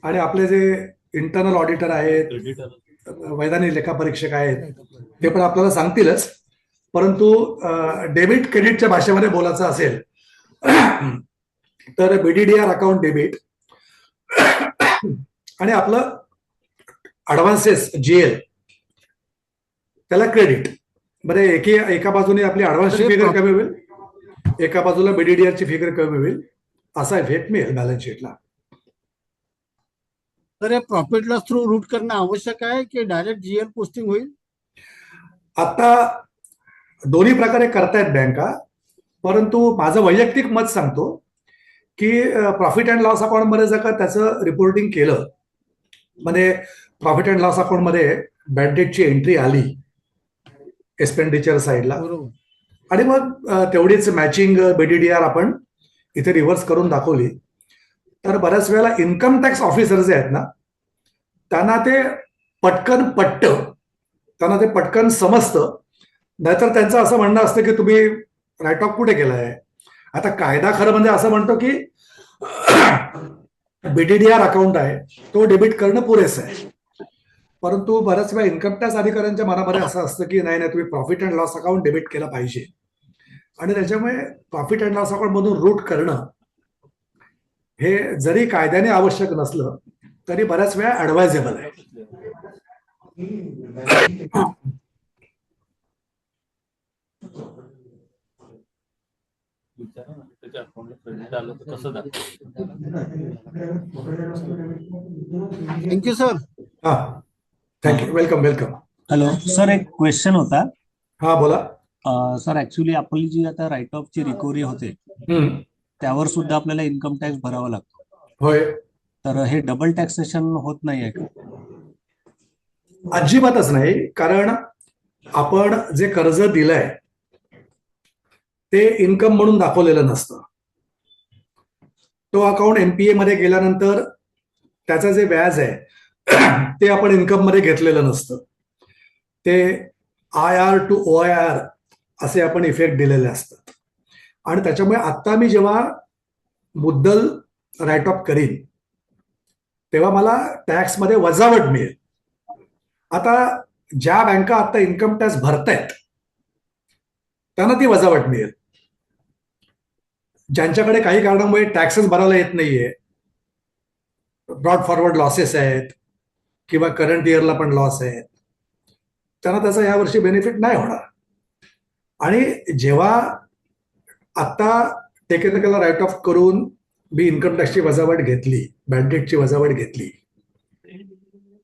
आणि आपले जे इंटरनल ऑडिटर आहेत, वैधानिक लेखापरीक्षक आहेत, ते पण आपल्याला सांगतीलच. परंतु डेबिट क्रेडिटच्या भाषेमध्ये बोलायचं असेल तर बीडीडीआर अकाउंट डेबिट आणि आपलं ऍडव्हान्सेस जीएल त्याला क्रेडिट. बरे, एका बाजूने आपली ऍडव्हान्सची फिगर कमी होईल, एका बाजूला बीडीडीआरची फिगर कमी होईल, असा इफेक्ट मिळेल बॅलन्स शीटला. तर या प्रॉफिट लॉस थ्रू रूट करणं आवश्यक आहे की डायरेक्ट जीएल पोस्टिंग होईल? आता दोन्ही प्रकारे करतायत बँका, परंतु माझं वैयक्तिक मत सांगतो की प्रॉफिट अँड लॉस अकाउंट मध्ये जर का त्याचं रिपोर्टिंग केलं मध्ये प्रॉफिट अँड लॉस अकाउंट मध्ये बॅड डेटची एंट्री आली एक्सपेंडिचर साईडला, बरोबर. आणि मग तेवढीच मॅचिंग बीडीडीआर आपण इथे रिव्हर्स करून दाखवली. तर बऱ्याच वेळेला इन्कम टॅक्स ऑफिसर जे आहेत ना, त्यांना ते पटकन पटतं, त्यांना ते पटकन समजतं. नाहीतर त्यांचं असं म्हणणं असतं की तुम्ही राईट ऑफ कुठे केलाय. आता कायदा खरं म्हणजे असं म्हणतो की बीडीडीआर अकाउंट आहे तो डेबिट करणं पुरेसं आहे, परंतु बऱ्याच वेळा इन्कम टॅक्स अधिकाऱ्यांच्या मनामध्ये असं असतं की नाही नाही, तुम्ही profit and loss account debit केलं पाहिजे. आणि त्याच्यामुळे प्रॉफिट अँड लॉस अकाउंट मधून रूट करणं हे जरी कायद्याने आवश्यक नसलं तरी बऱ्याच वेळा ऍडवायझेबल आहे. Thank you sir. हा, thank you, welcome welcome. Hello sir, एक क्वेश्चन होता. हा बोला. सर ऍक्च्युली आपली जी आता राईट ऑफची रिकव्हरी होते त्यावर सुद्धा आपल्याला इन्कम टॅक्स भरावा लागतो. होय. तर हे डबल टॅक्सेशन होत नाहीये का? अजिबातच नाही, कारण आपण जे कर्ज दिलंय ते इन्कम म्हणून दाखवलेलं नसतं. तो अकाउंट एनपीए मध्ये गेल्यानंतर त्याचं जे व्याज आहे ते आपण इन्कम मध्ये घेतलेलं नसतं. ते I R to O I R असे आपण इफेक्ट दिलेले असतात. आणि त्याच्यामुळे आता मी जेव्हा मुद्दल राईट ऑफ करीन तेव्हा मला टॅक्समध्ये वजावट मिळेल. आता ज्या बँका आता इन्कम टॅक्स भरतायत त्यांना ती वजावट मिळेल. ज्यांच्याकडे काही कारणामुळे टॅक्सेस भरायला येत नाहीये, ब्रॉड फॉरवर्ड लॉसेस आहेत किंवा करंट इयरला पण लॉस आहेत, त्यांना त्याचा यावर्षी बेनिफिट नाही होणार. आणि जेव्हा आता टेक्निकल राईट ऑफ करून मी इन्कम टॅक्सची वजावट घेतली, बॅड डेटची वजावट घेतली,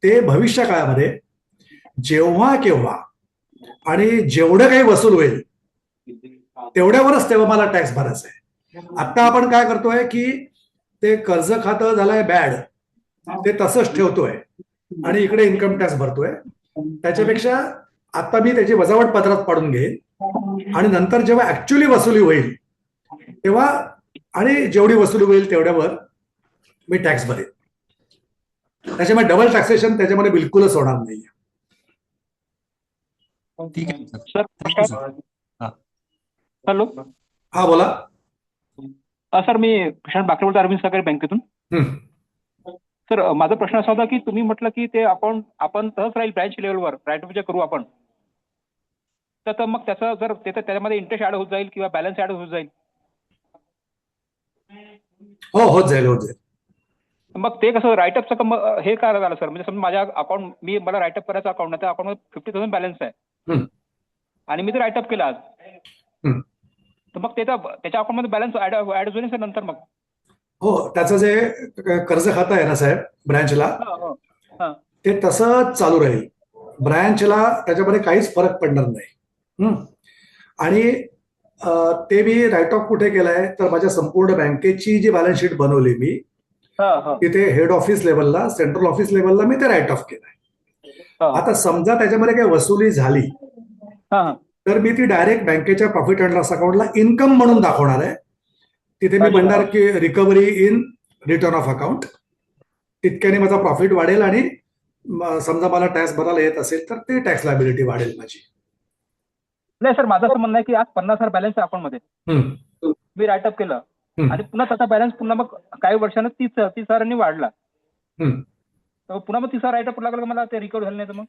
ते भविष्य काळामध्ये जेव्हा केव्हा आणि जेवढं काही वसूल होईल तेवढ्यावरच तेव्हा मला टॅक्स भरायचा आहे. आता आपण काय करतोय की ते कर्ज खातं झालंय बॅड, ते तसंच ठेवतोय आणि इकडे इन्कम टॅक्स भरतोय. त्याच्यापेक्षा आता मी त्याची वजावट पत्रात पाडून घेईन आणि नंतर जेव्हा ऍक्च्युअली वसुली होईल तेव्हा, आणि जेवढी वसुली होईल तेवढ्यावर मी टॅक्स भरेन. त्याच्यामुळे डबल टॅक्सेशन त्याच्यामध्ये बिलकुलच होणार नाही. ठीक आहे सर. सर. हॅलो. हा बोला. सर, मी प्रशांत बाकरे बोलतो, अरविंद सहकारी बँकेतून. सर, माझा प्रश्न असा होता की तुम्ही म्हटलं की ते अकाउंट आपण तसंच राहील ब्रँच लेवलवर राईट ऑफ जे करू आपण, तर मग त्याचं जर त्याच्यामध्ये इंटरेस्ट ऍड होत जाईल किंवा बॅलन्स ऍड होत जाईल. हो, होत जाईल होत जाईल. मग ते कसं राईटअपचं हे काय झालं सर? म्हणजे समजा माझ्या अकाउंट मला राईटअप करायचं अकाउंट आहे, त्या अकाउंटमध्ये 50,000 बॅलन्स आहे आणि मी ते राईटअप केलं आज, तर मग त्याच्या अकाउंटमध्ये बॅलन्स ऍड होईल सर नंतर? मग हो, त्याचं जे कर्ज खातं आहे ना साहेब ब्रँचला, ते तसंच चालू राहील. ब्रँचला त्याच्यामध्ये काहीच फरक पडणार नाही. आणि ते मी राईट ऑफ कुठे केलंय तर माझ्या संपूर्ण बँकेची जी बॅलन्स शीट बनवली मी, तिथे हेड ऑफिस लेवलला, सेंट्रल ऑफिस लेवलला मी ते राईट ऑफ केलंय. आता समजा त्याच्यामध्ये काही वसुली झाली तर मी ती डायरेक्ट बँकेच्या प्रॉफिट अँड लॉस अकाउंटला इन्कम म्हणून दाखवणार आहे. तिथे मी म्हणणार की recovery in return of account. तितक्याने माझा प्रॉफिट वाढेल आणि समजा मला टॅक्स भरायला येत असेल तर ते टॅक्स लायबिलिटी वाढेल माझी. नाही सर, माझं असं म्हणणं आहे की आज 50,000 बॅलन्स आहे अकाउंटमध्ये, मी राईटअप केलं आणि पुन्हा त्याचा बॅलन्स पुन्हा मग काही वर्षानं 30,000 वाढला, तर पुन्हा मग 30,000 राईटअप लागलं मला ते रिकव्हर झालं नाही तर मग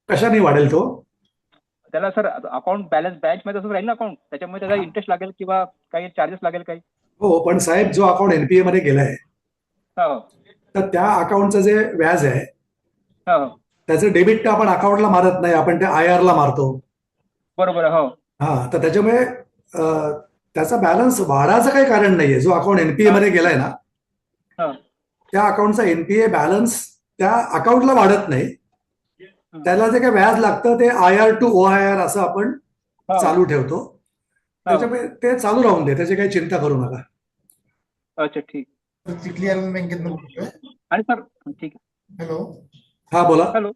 कशाने वाढेल तो? त्याला सर अकाउंट बॅलन्स बँच मध्ये असं राहील ना अकाउंट, त्याच्यामुळे त्याचा इंटरेस्ट लागेल किंवा काही चार्जेस लागेल काही. हो, पण साहेब जो अकाउंट एनपीए मध्ये गेलाय तर त्या अकाउंटचं जे व्याज आहे त्याचं डेबिट आपण अकाउंटला मारत नाही, आपण त्या आय आर ला मारतो. बरोबर. हो. हा, तर त्याच्यामुळे त्याचा बॅलन्स वाढायचं काही कारण नाहीये. जो अकाउंट एनपीए मध्ये गेलाय ना त्या अकाउंटचा एनपीए बॅलन्स त्या अकाउंटला वाढत नाही. त्याला जे काही व्याज लागतं ते I R to O I R असं आपण चालू ठेवतो. त्याच्यामुळे ते चालू राहून दे, त्याची काही चिंता करू नका. अच्छा, ठीक. आणि सर ठीक आहे. हॅलो. हा बोला. हॅलो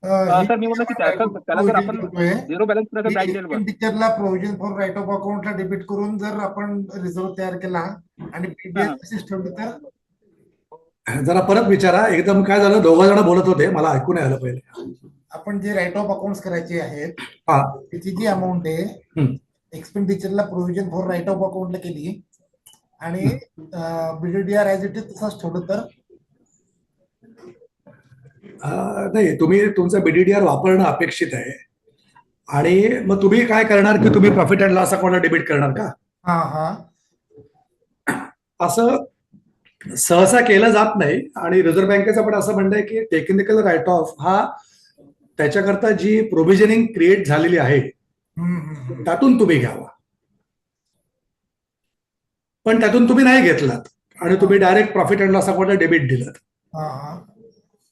सर, मी म्हणलं की त्याला जर आपण झिरो बॅलन्स ब्रांच लेवलवर टीचरला प्रोव्हिजन फॉर राईट ऑफ अकाउंटला डेबिट करून जर आपण रिझर्व्ह तयार केला आणि पीडीएफ तशीच ठेवली तर जरा परत विचारा, एकदम काय झालं, दोघं जण बोलत होते, मला ऐकू नाही आलं पहिले. आपण जे राईट ऑफ अकाउंट करायचे आहेत हा. त्याची जी अमाऊंट आहे एक्सपेंडिचरला प्रोव्हिजन फॉर राईट ऑफ अकाउंटला केली आणि बीडीडीआर ऍज इट इज तसाच ठेवलं तर नाही, तुम्ही तुमचं बीडीडीआर वापरणं अपेक्षित आहे. आणि मग तुम्ही काय करणार की तुम्ही प्रॉफिट अँड लॉस अकाउंटला डेबिट करणार का? हा हा असं सहसा केलं जात नाही. आणि रिझर्व्ह बँकेचं पण असं म्हणणं आहे की टेक्निकल राईट ऑफ हा त्याच्याकरता जी प्रोव्हिजनिंग क्रिएट झालेली आहे त्यातून तुम्ही घ्यावा. पण त्यातून तुम्ही नाही घेतलात आणि तुम्ही डायरेक्ट प्रॉफिट अँड लॉस अकाउंटला डेबिट दिलं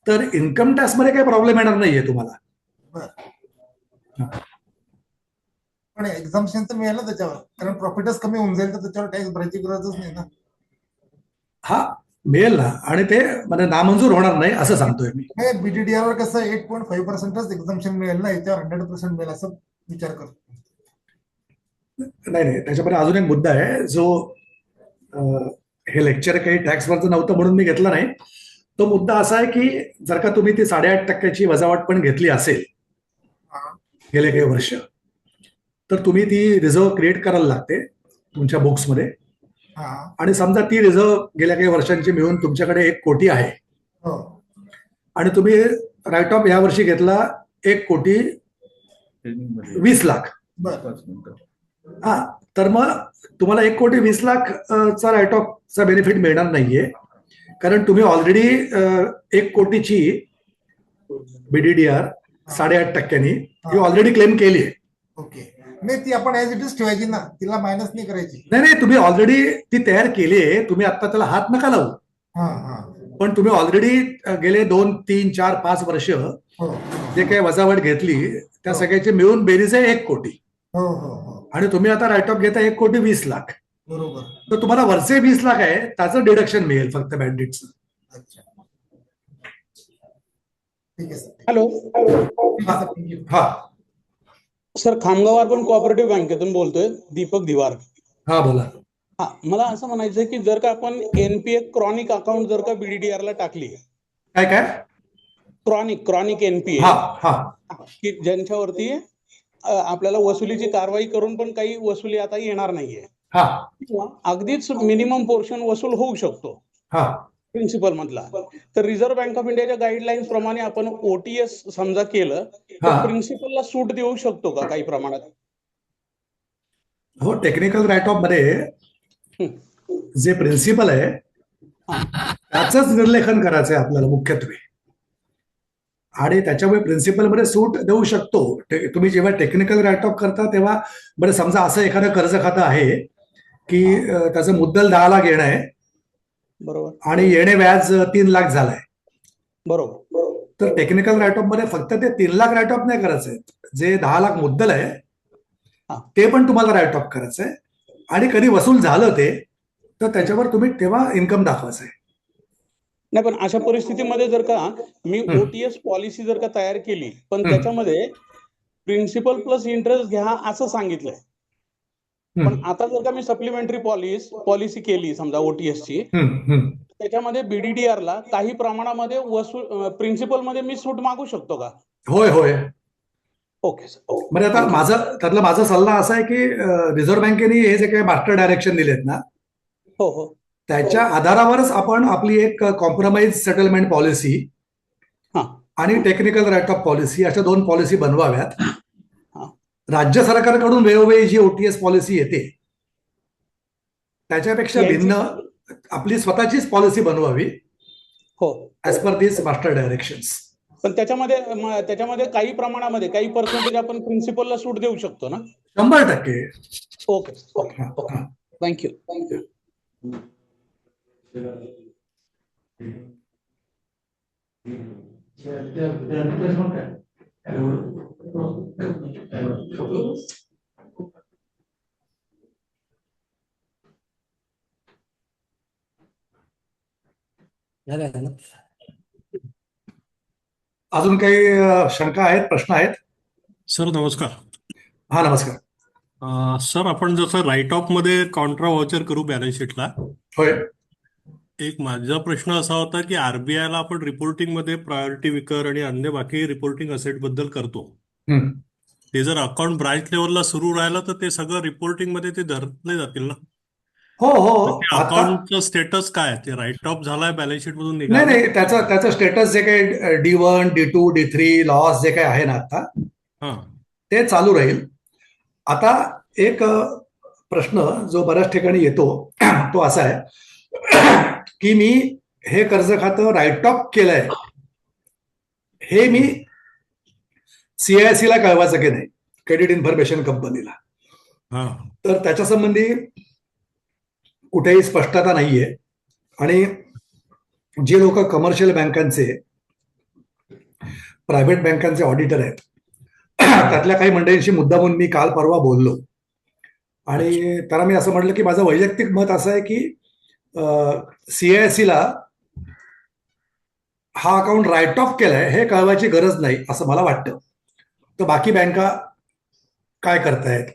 तर इन्कम टॅक्समध्ये काही प्रॉब्लेम येणार नाहीये तुम्हाला. पण एक्झाम्पशन तर मिळेल ना त्याच्यावर, कारण प्रॉफिटच कमी होऊन जाईल तर त्याच्यावर टॅक्स भरायची गरजच नाही ना. हा मिळेल ना, आणि ते म्हणजे नामंजूर होणार नाही असं सांगतोय मी. बीडीडीआर वर कसं 8.5% एक्झाम्पशन मिळेल ना, याच्यावर 100% मिळेल असं विचार करतो. नाही, त्याच्यामध्ये अजून एक मुद्दा आहे जो हे लेक्चर काही टॅक्सवरचं नव्हतं म्हणून मी घेतलं नाही. तो मुद्दा असा आहे की जर का तुम्ही ती 8.5% वजावट पण घेतली असेल गेले काही वर्ष, तर तुम्ही ती रिझर्व्ह क्रिएट करायला लागते तुमच्या बुक्समध्ये. आणि समजा ती रिझर्व्ह गेल्या काही वर्षांची मिळून तुमच्याकडे 1 कोटी आहे आणि तुम्ही राईट ऑफ या वर्षी घेतला 1,20,00,000. हा, तर मग तुम्हाला 1,20,00,000 चा राईट ऑफचा बेनिफिट मिळणार नाहीये, कारण तुम्ही ऑलरेडी 1 कोटीची बीडीडीआर 8.5% ही ऑलरेडी क्लेम केली आहे. ओके, नाही ती आपण ऍज इट इज ठेवायची ना, तिला मायनस नाही करायची. नाही, तुम्ही ऑलरेडी ती तयार केली आहे, तुम्ही आता त्याला हात नका लावू. पण तुम्ही ऑलरेडी गेले 2, 3, 4, 5 वर्ष जे काही वजावट घेतली त्या सगळ्याची मिळून बेरीज आहे 1 कोटी. आणि तुम्ही आता राईट ऑफ घेता 1,20,00,000. बरोबर. तर तुम्हाला वरचे 20,00,000 आहे त्याचं डिडक्शन मिळेल फक्त बँडिटचं. अच्छा, ठीक आहे सर. हॅलो. हा सर, खामगाव अर्बन कोऑपरेटिव्ह बँकेतून बोलतोय, दीपक दिवार. हा बोला. हा, मला असं म्हणायचं आहे की जर का आपण एनपीए क्रॉनिक अकाउंट जर का बीडीडीआर ला टाकली, काय क्रॉनिक एनपीए की ज्यांच्यावरती आपल्याला वसुलीची कारवाई करून पण काही वसुली आता येणार नाहीये, किंवा अगदीच मिनिमम पोर्शन वसूल होऊ शकतो प्रिन्सिपल मधला, तर रिझर्व्ह बँक ऑफ इंडियाच्या गाईडलाईन्स प्रमाणे आपण ओटीएस समजा केलं तर प्रिन्सिपलला सूट देऊ शकतो का काही प्रमाणात? हो, टेक्निकल राईट ऑफ मध्ये जे प्रिन्सिपल आहे त्याचंच निर्लेखन करायचंय आपल्याला मुख्यत्वे, आणि त्याच्यामुळे प्रिन्सिपल मध्ये सूट देऊ शकतो. तुम्ही जेव्हा टेक्निकल राईट ऑफ करता तेव्हा बरं, समजा असं एखादं कर्ज खातं आहे की त्याचं मुद्दल 10 लाख येणं आहे, बरोबर, आणि येणे व्याज 3 लाख झालाय, बरोबर, तर टेक्निकल राईट ऑफ मध्ये फक्त ते 3 लाख राईट ऑफ नाही करायचंय, जे 10 लाख मुद्दल आहे ते पण तुम्हाला राईट ऑफ करायचंय, आणि कधी वसूल झालं ते तर त्याच्यावर तुम्ही तेव्हा इन्कम दाखवायचंय. नाही, पण अशा परिस्थितीमध्ये जर का मी ओटीएस पॉलिसी जर का तयार केली पण त्याच्यामध्ये प्रिन्सिपल प्लस इंटरेस्ट घ्या असं सांगितलंय, पण आता जर का मी सप्लिमेंटरी पॉलिसी केली समजा ओटीएस ची, त्याच्यामध्ये बीडीडीआर ला काही प्रमाणामध्ये वसूल प्रिन्सिपल मध्ये मी सूट मागू शकतो का? होय. Okay sir. म्हणजे आता त्यातला माझा सल्ला असा आहे की रिझर्व्ह बँकेने हे जे काही मास्टर डायरेक्शन दिलेत ना, हो, त्याच्या आधारावरच आपण आपली एक कॉम्प्रोमाइज सेटलमेंट पॉलिसी आणि टेक्निकल राईट ऑफ पॉलिसी अशा 2 पॉलिसी बनवाव्यात. राज्य सरकारकडून वेळोवेळी जी ओटीएस पॉलिसी येते त्याच्यापेक्षा भिन्न आपली स्वतःचीच पॉलिसी बनवावी ऍज पर दिस मास्टर डायरेक्शन्स. पण त्याच्यामध्ये काही प्रमाणामध्ये काही पर्सेंटेज आपण प्रिन्सिपलला सूट देऊ शकतो ना? 100%. Okay, thank you. झालं. अजून काही शंका आहेत, प्रश्न आहेत? सर नमस्कार. हा नमस्कार. सर आपण जसं राईट ऑफ मध्ये कॉन्ट्रा व्हाउचर करू बॅलन्स शीटला, होय. एक माझा प्रश्न असा होता की आरबीआय ला आपण रिपोर्टिंग मध्ये प्रायोरिटी विकर आणि अन्य बाकी रिपोर्टिंग असेट बद्दल करतो. ते जर अकाउंट ब्रांच लेवलला सुरू राहिलं तर ते सगळं रिपोर्टिंग मध्ये ते धरले जातील ना? हो हो. अकाउंटचं स्टेटस काय, ते राईट ऑफ झालाय बॅलन्स शीट मधून नाही निघाला? नाही, त्याचं स्टेटस जे काही D1, D2, D3 लॉस जे काही आहे ना आता ते चालू राहील. आता एक प्रश्न जो बऱ्याच ठिकाणी येतो तो असा आहे की मी हे कर्ज खातं राईट ऑफ केलंय, हे मी CIC ला कळवायचं की नाही, क्रेडिट इन्फॉर्मेशन कंपनीला. तर त्याच्या संबंधी कुठेही स्पष्टता नाहीये. आणि जे लोक कमर्शियल बँकांचे, प्रायव्हेट बँकांचे ऑडिटर आहेत त्यातल्या काही मंडळींशी मुद्दामून मी काल परवा बोललो आणि त्याला मी असं म्हटलं की माझं वैयक्तिक मत असं आहे की CIC ला हा अकाउंट राईट ऑफ केलाय हे कळवायची गरज नाही असं मला वाटतं. तर बाकी बँका काय करतायत,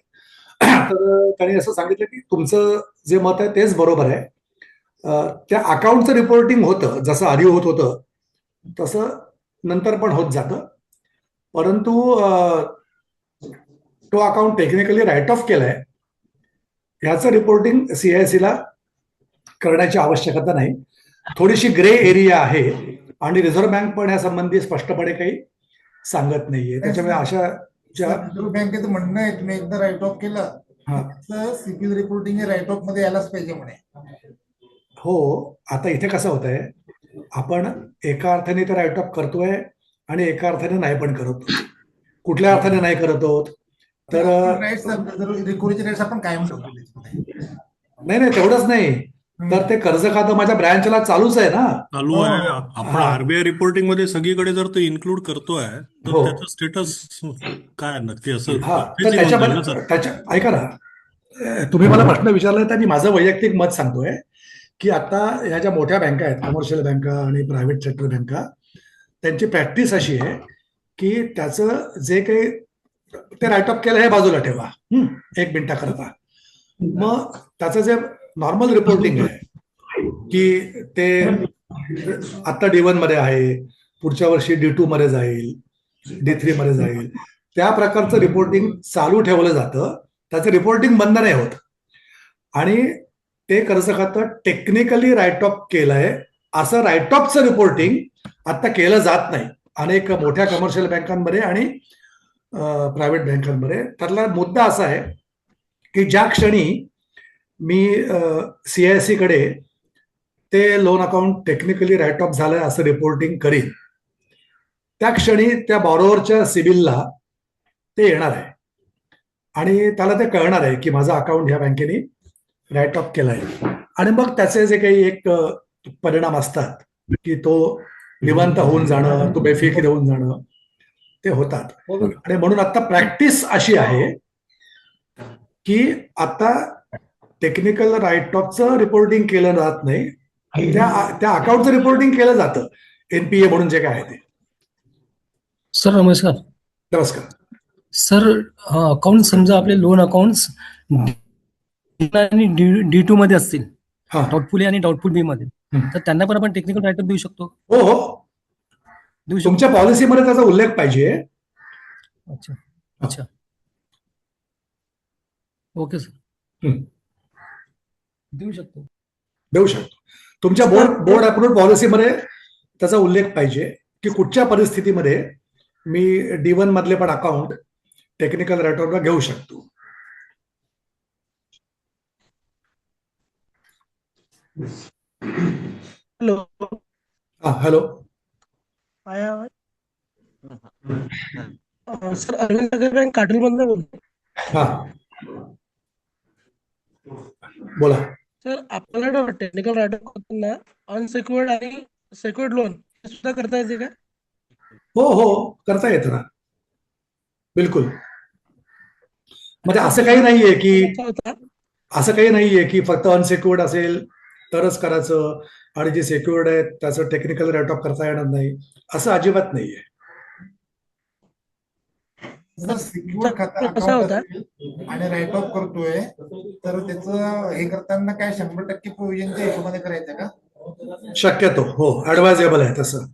तर त्यांनी असं सांगितलं की तुमचं जे मत आहे तेच बरोबर आहे. त्या अकाउंटचं रिपोर्टिंग होतं, जसं आधी होत होतं तसं नंतर पण होत जातं, परंतु तो अकाउंट टेक्निकली राईट ऑफ केलाय ह्याचं रिपोर्टिंग CIC ला करण्याची आवश्यकता नाही. थोडीशी ग्रे एरिया आहे आणि रिझर्व्ह बँक पण या संबंधी स्पष्टपणे काही सांगत नाहीये. त्याच्यामुळे अशा रिझर्व्ह बँकेचं म्हणणं आहे तुम्ही एकदा राईट ऑफ केलं तर सिबिल रिपोर्टिंग हे राईट ऑफ मध्ये यायलाच पाहिजे म्हणे. हो, आता इथे कसं होत आहे, आपण एका अर्थाने तर राईट ऑफ करतोय आणि एका अर्थाने नाही पण करत. कुठल्या अर्थाने नाही करत आहोत तर रिकव्हरीचे रेट्स आपण कायम ठेवतो. नाही तेवढंच नाही तर ते कर्ज खातं माझ्या ब्रँचला चालूच आहे ना. चालू आहे. आपण आरबीआय रिपोर्टिंग मध्ये सगळीकडे जर तो इन्क्लूड करतोय तर त्याचं स्टेटस काय नक्की असं? ऐका ना, तुम्ही मला प्रश्न विचारलाय तर मी माझं वैयक्तिक मत सांगतोय की आता ह्या ज्या मोठ्या बँका आहेत, कमर्शियल बँका आणि प्रायव्हेट सेक्टर बँका, त्यांची प्रॅक्टिस अशी आहे की त्याचं जे काही ते राईट ऑफ केलं हे बाजूला ठेवा एक मिनिटाकरता. मग त्याचं जे नॉर्मल रिपोर्टिंग आहे की ते आता D1 मध्ये आहे, पुढच्या वर्षी D2 मध्ये जाईल, D3 मध्ये जाईल, त्या प्रकारचं रिपोर्टिंग चालू ठेवलं जातं. त्याचं रिपोर्टिंग बंद नाही होत आणि ते कर्ज खातं टेक्निकली राईट ऑफ केलंय असं राईट ऑफचं रिपोर्टिंग आता केलं जात नाही अनेक मोठ्या कमर्शियल बँकांमध्ये आणि प्रायव्हेट बँकांमध्ये. त्यातला मुद्दा असा आहे की ज्या क्षणी मी CIC कडे ते loan account technically write off झालंय असं रिपोर्टिंग करीन, त्या क्षणी त्या बॉरोवरच्या सिबिलला ते येणार आहे आणि त्याला ते कळणार आहे की माझं अकाउंट ह्या बँकेने राईट ऑफ केलंय. आणि मग त्याचे जे काही एक परिणाम असतात की तो निवांत होऊन जाणं, तो बेफिकीर होऊन जाणं, ते होतात. आणि म्हणून आता प्रॅक्टिस अशी आहे की आता टेक्निकल राईट ऑफचं रिपोर्टिंग केलं जात नाही, त्या अकाउंटचं रिपोर्टिंग केलं जातं, NPA म्हणून जे काय आहे ते. सर नमस्कार. नमस्कार सर. अकाउंट समजा आपले लोन अकाउंट्स आणि D2 मध्ये असतील, डाऊटफुल ए आणि डाऊटफुल बी मध्ये, तर त्यांना पण आपण टेक्निकल राईट ऑफ देऊ शकतो? हो हो, देऊ शकतो. तुमच्या पॉलिसीमध्ये त्याचा उल्लेख पाहिजे. अच्छा अच्छा, ओके सर, देऊ शकतो. तुमच्या बोर्ड अप्रूव्ड पॉलिसीमध्ये त्याचा उल्लेख पाहिजे की कुठच्या परिस्थितीमध्ये मी D1 मधले पण अकाउंट टेक्निकल राईट ऑफला घेऊ शकतो. हॅलो. हॅलो सर, अरविंद नगर बँक काटोलमधून बोलतो. बोला सर. आपल्याला टेक्निकल राईट ऑफ करताना अनसेक्युअर्ड आणि सेक्युअर्ड लोन सुद्धा करता येते का? हो करता येतं ना, बिलकुल. म्हणजे असं काही नाहीये की फक्त अनसेक्युअर्ड असेल तरच करायचं आणि जे सेक्युअर्ड आहे त्याचं टेक्निकल राईट ऑफ करता येणार नाही, असं अजिबात नाहीये. जर सिक्युअर कसा अकाउंट होता? असेल आणि राईट ऑफ करतोय तर त्याचं हे करताना काय 100% प्रोव्हिजनच्या हिशोबाने करायचं का? शक्यतो हो, ऍडवायझेबल आहे तसं.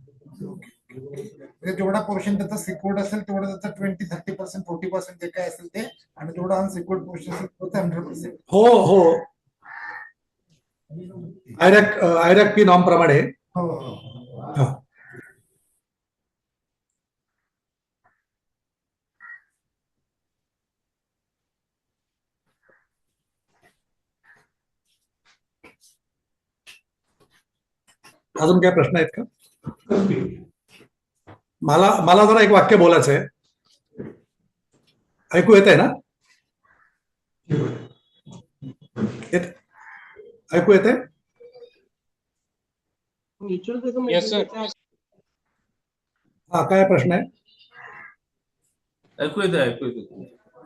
म्हणजे जेवढा पोर्शन त्याचा सिक्युअर्ड असेल तेवढं त्याचं 20-30% 40% जे काय असेल ते, आणि जेवढा अनसिक्युअर्ड पोर्शन असेल त्याचं 100%. हो हो, आयरॅक पी नॉर्म प्रमाणे. हो. हा. अजून काय प्रश्न आहेत का? मला जरा एक वाक्य बोलायचं आहे. ऐकू येत आहे ना? ऐकू येत आहे? Yes sir. हा, काय प्रश्न आहे? ऐकू येते.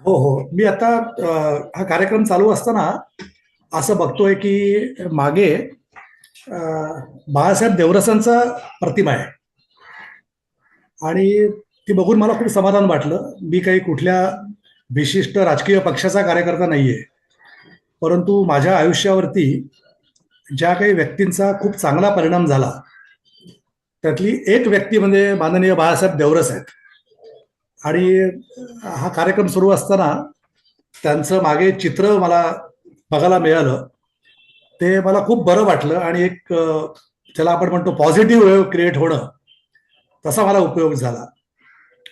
हो हो, मी आता हा कार्यक्रम चालू असताना असं बघतोय की मागे बाळासाहेब देवरसांचा प्रतिमा आहे आणि ती बघून मला खूप समाधान वाटलं. मी काही कुठल्या विशिष्ट राजकीय पक्षाचा कार्यकर्ता नाहीये, परंतु माझ्या आयुष्यावरती ज्या काही व्यक्तींचा खूप चांगला परिणाम झाला त्यातली एक व्यक्ती म्हणजे माननीय बाळासाहेब देवरस आहेत. आणि हा कार्यक्रम सुरू असताना त्यांचं मागे चित्र मला बघायला मिळालं, ते मला खूप बरं वाटलं आणि एक ज्याला आपण म्हणतो पॉझिटिव्ह वेव्ह क्रिएट होणं, तसा मला उपयोग झाला.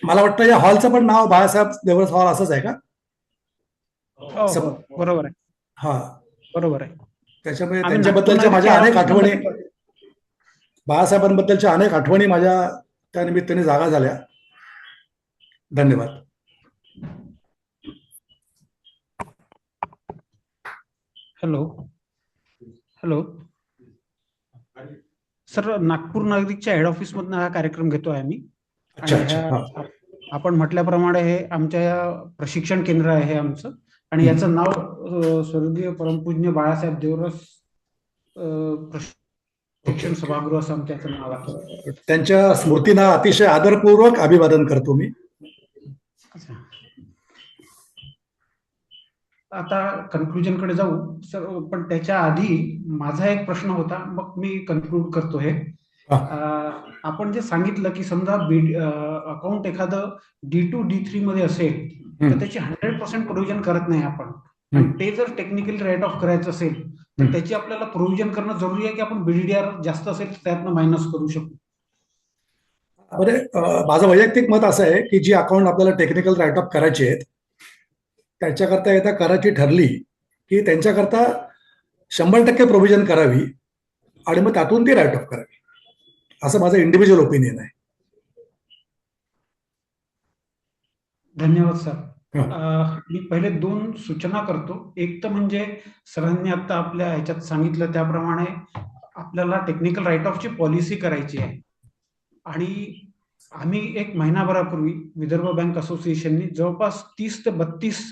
मला वाटतं या हॉलचं पण नाव बाळासाहेब देवरस हॉल असंच आहे का? बरोबर आहे. हा, बरोबर आहे. त्याच्यामुळे त्यांच्याबद्दलच्या माझ्या अनेक आठवणी, बाळासाहेबांबद्दलच्या अनेक आठवणी माझ्या त्या निमित्ताने जागा झाल्या. धन्यवाद. हॅलो सर, नागपूर नागरिकच्या हेड ऑफिस मधून हा कार्यक्रम घेतोय आम्ही. आपण म्हटल्याप्रमाणे हे आमच्या प्रशिक्षण केंद्र आहे आमचं, आणि याचं नाव स्वर्गीय परमपूज्य बाळासाहेब देवरस प्रशिक्षण सभागृह असं आमच्या नाव आहे. त्यांच्या स्मृतींना अतिशय आदरपूर्वक अभिवादन करतो मी. आता कन्क्लुजन कडे जाऊ सर, पण त्याच्या आधी माझा एक प्रश्न होता, मग मी कन्क्लूड करतो हे. आपण जे सांगितलं की समजा अकाउंट एखादं D2 D3 मध्ये असेल तर त्याची 100% प्रोव्हिजन करत नाही आपण, आणि ते जर टेक्निकली राईट ऑफ करायचं असेल तर त्याची आपल्याला प्रोव्हिजन करणं जरुरी आहे की आपण BDDR जास्त असेल तर त्यातनं मायनस करू शकू? अरे, माझं वैयक्तिक मत असं आहे की जी अकाउंट आपल्याला टेक्निकल राईट ऑफ करायची आहेत त्याच्याकरता एकदा करायची ठरली की त्यांच्याकरता 100% प्रोव्हिजन करावी आणि मग त्यातून ती राईट ऑफ करावी, असं माझं इंडिव्हिज्युअल ओपिनियन आहे. धन्यवाद सर. मी पहिले 2 सूचना करतो. एक तर म्हणजे सरांनी आता आपल्या ह्याच्यात सांगितलं त्याप्रमाणे आपल्याला टेक्निकल राईट ऑफची पॉलिसी करायची आहे, आणि आम्ही एक महिनाभरापूर्वी विदर्भ बँक असोसिएशननी जवळपास 30 ते 32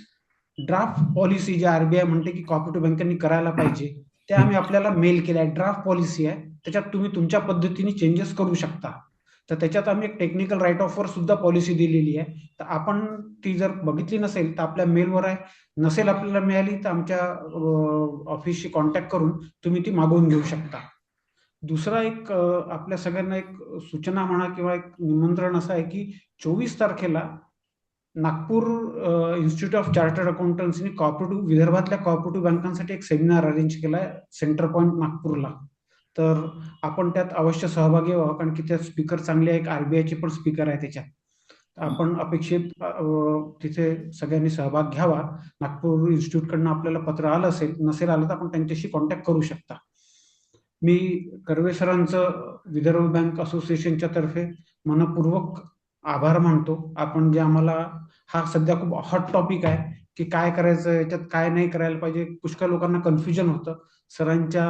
ड्राफ्ट पॉलिसी ज्या RBI म्हणते की कॉपरेटिव्ह बँकांनी करायला पाहिजे त्या आम्ही आपल्याला मेल केल्या. ड्राफ्ट पॉलिसी आहे, त्याच्यात तुम्ही तुमच्या पद्धतीने चेंजेस करू शकता. तर त्याच्यात आम्ही एक टेक्निकल राईट ऑफवर सुद्धा पॉलिसी दिलेली आहे. तर आपण ती जर बघितली नसेल तर आपल्या मेलवर आहे, नसेल आपल्याला मिळाली तर आमच्या ऑफिसशी कॉन्टॅक्ट करून तुम्ही ती मागवून घेऊ शकता. दुसरा एक आपल्या सगळ्यांना एक सूचना म्हणा किंवा एक निमंत्रण असं आहे की 24 तारखेला नागपूर इन्स्टिट्यूट ऑफ चार्टर्ड अकाउंटन्सीने विदर्भातल्या कॉपरेटिव्ह बँकांसाठी एक सेमिनार अरेंज केलाय सेंटर पॉइंट नागपूरला. तर आपण त्यात अवश्य सहभागी व्हावं, कारण की त्यात स्पीकर चांगले आहे. एक RBIचे पण स्पीकर आहे त्याच्यात. आपण अपेक्षित तिथे सगळ्यांनी सहभाग घ्यावा. नागपूर इन्स्टिट्यूट कडनं आपल्याला पत्र आलं असेल, नसेल आलं तर आपण त्यांच्याशी कॉन्टॅक्ट करू शकता. मी कर्वे सरांचं विदर्भ बँक असोसिएशनच्या तर्फे मनपूर्वक आभार मानतो. आपण जे आम्हाला, हा सध्या खूप हॉट टॉपिक आहे की काय करायचं, याच्यात काय नाही करायला पाहिजे, पुष्कळ लोकांना कन्फ्युजन होतं. सरांच्या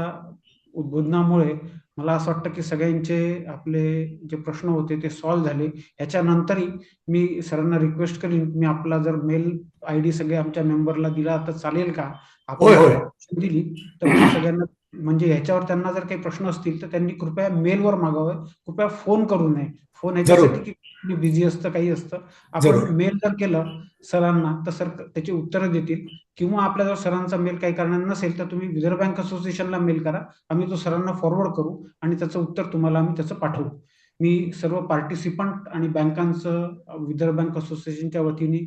उद्बोधनामुळे मला असं वाटतं की सगळ्यांचे आपले जे प्रश्न होते ते सॉल्व्ह झाले. याच्यानंतरही मी सरांना रिक्वेस्ट करीन, मी आपला जर मेल ID सगळे आमच्या मेंबरला दिला तर चालेल का, आपण दिली तर मी सगळ्यांना म्हणजे ह्याच्यावर त्यांना जर काही प्रश्न असतील तर त्यांनी कृपया मेलवर मागावे, कृपया फोन करू नये. फोन ह्याच्यासाठी की बिझी असतं, काही असतं. आपण मेल जर केलं सरांना तर सर त्याची उत्तरं देतील, किंवा आपल्या जर सरांचा मेल काही कारणाने नसेल तर तुम्ही रिझर्व्ह बँक असोसिएशनला मेल करा, आम्ही तो सरांना फॉरवर्ड करू आणि त्याचं उत्तर तुम्हाला आम्ही त्याचं पाठवू. मी सर्व पार्टिसिपंट आणि बँकांचं रिझर्व्ह बँक असोसिएशनच्या वतीने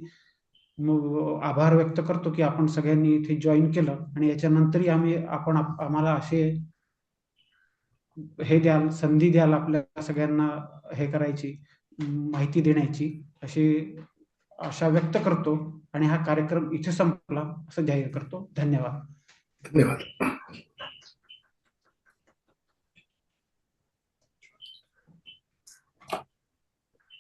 आभार व्यक्त करतो की आपण सगळ्यांनी इथे जॉईन केलं, आणि याच्यानंतरही आम्हाला असे हे द्याल, संधी द्याल आपल्या सगळ्यांना हे करायची, माहिती देण्याची, अशी आशा व्यक्त करतो आणि हा कार्यक्रम इथे संपला असं जाहीर करतो. धन्यवाद. धन्यवाद.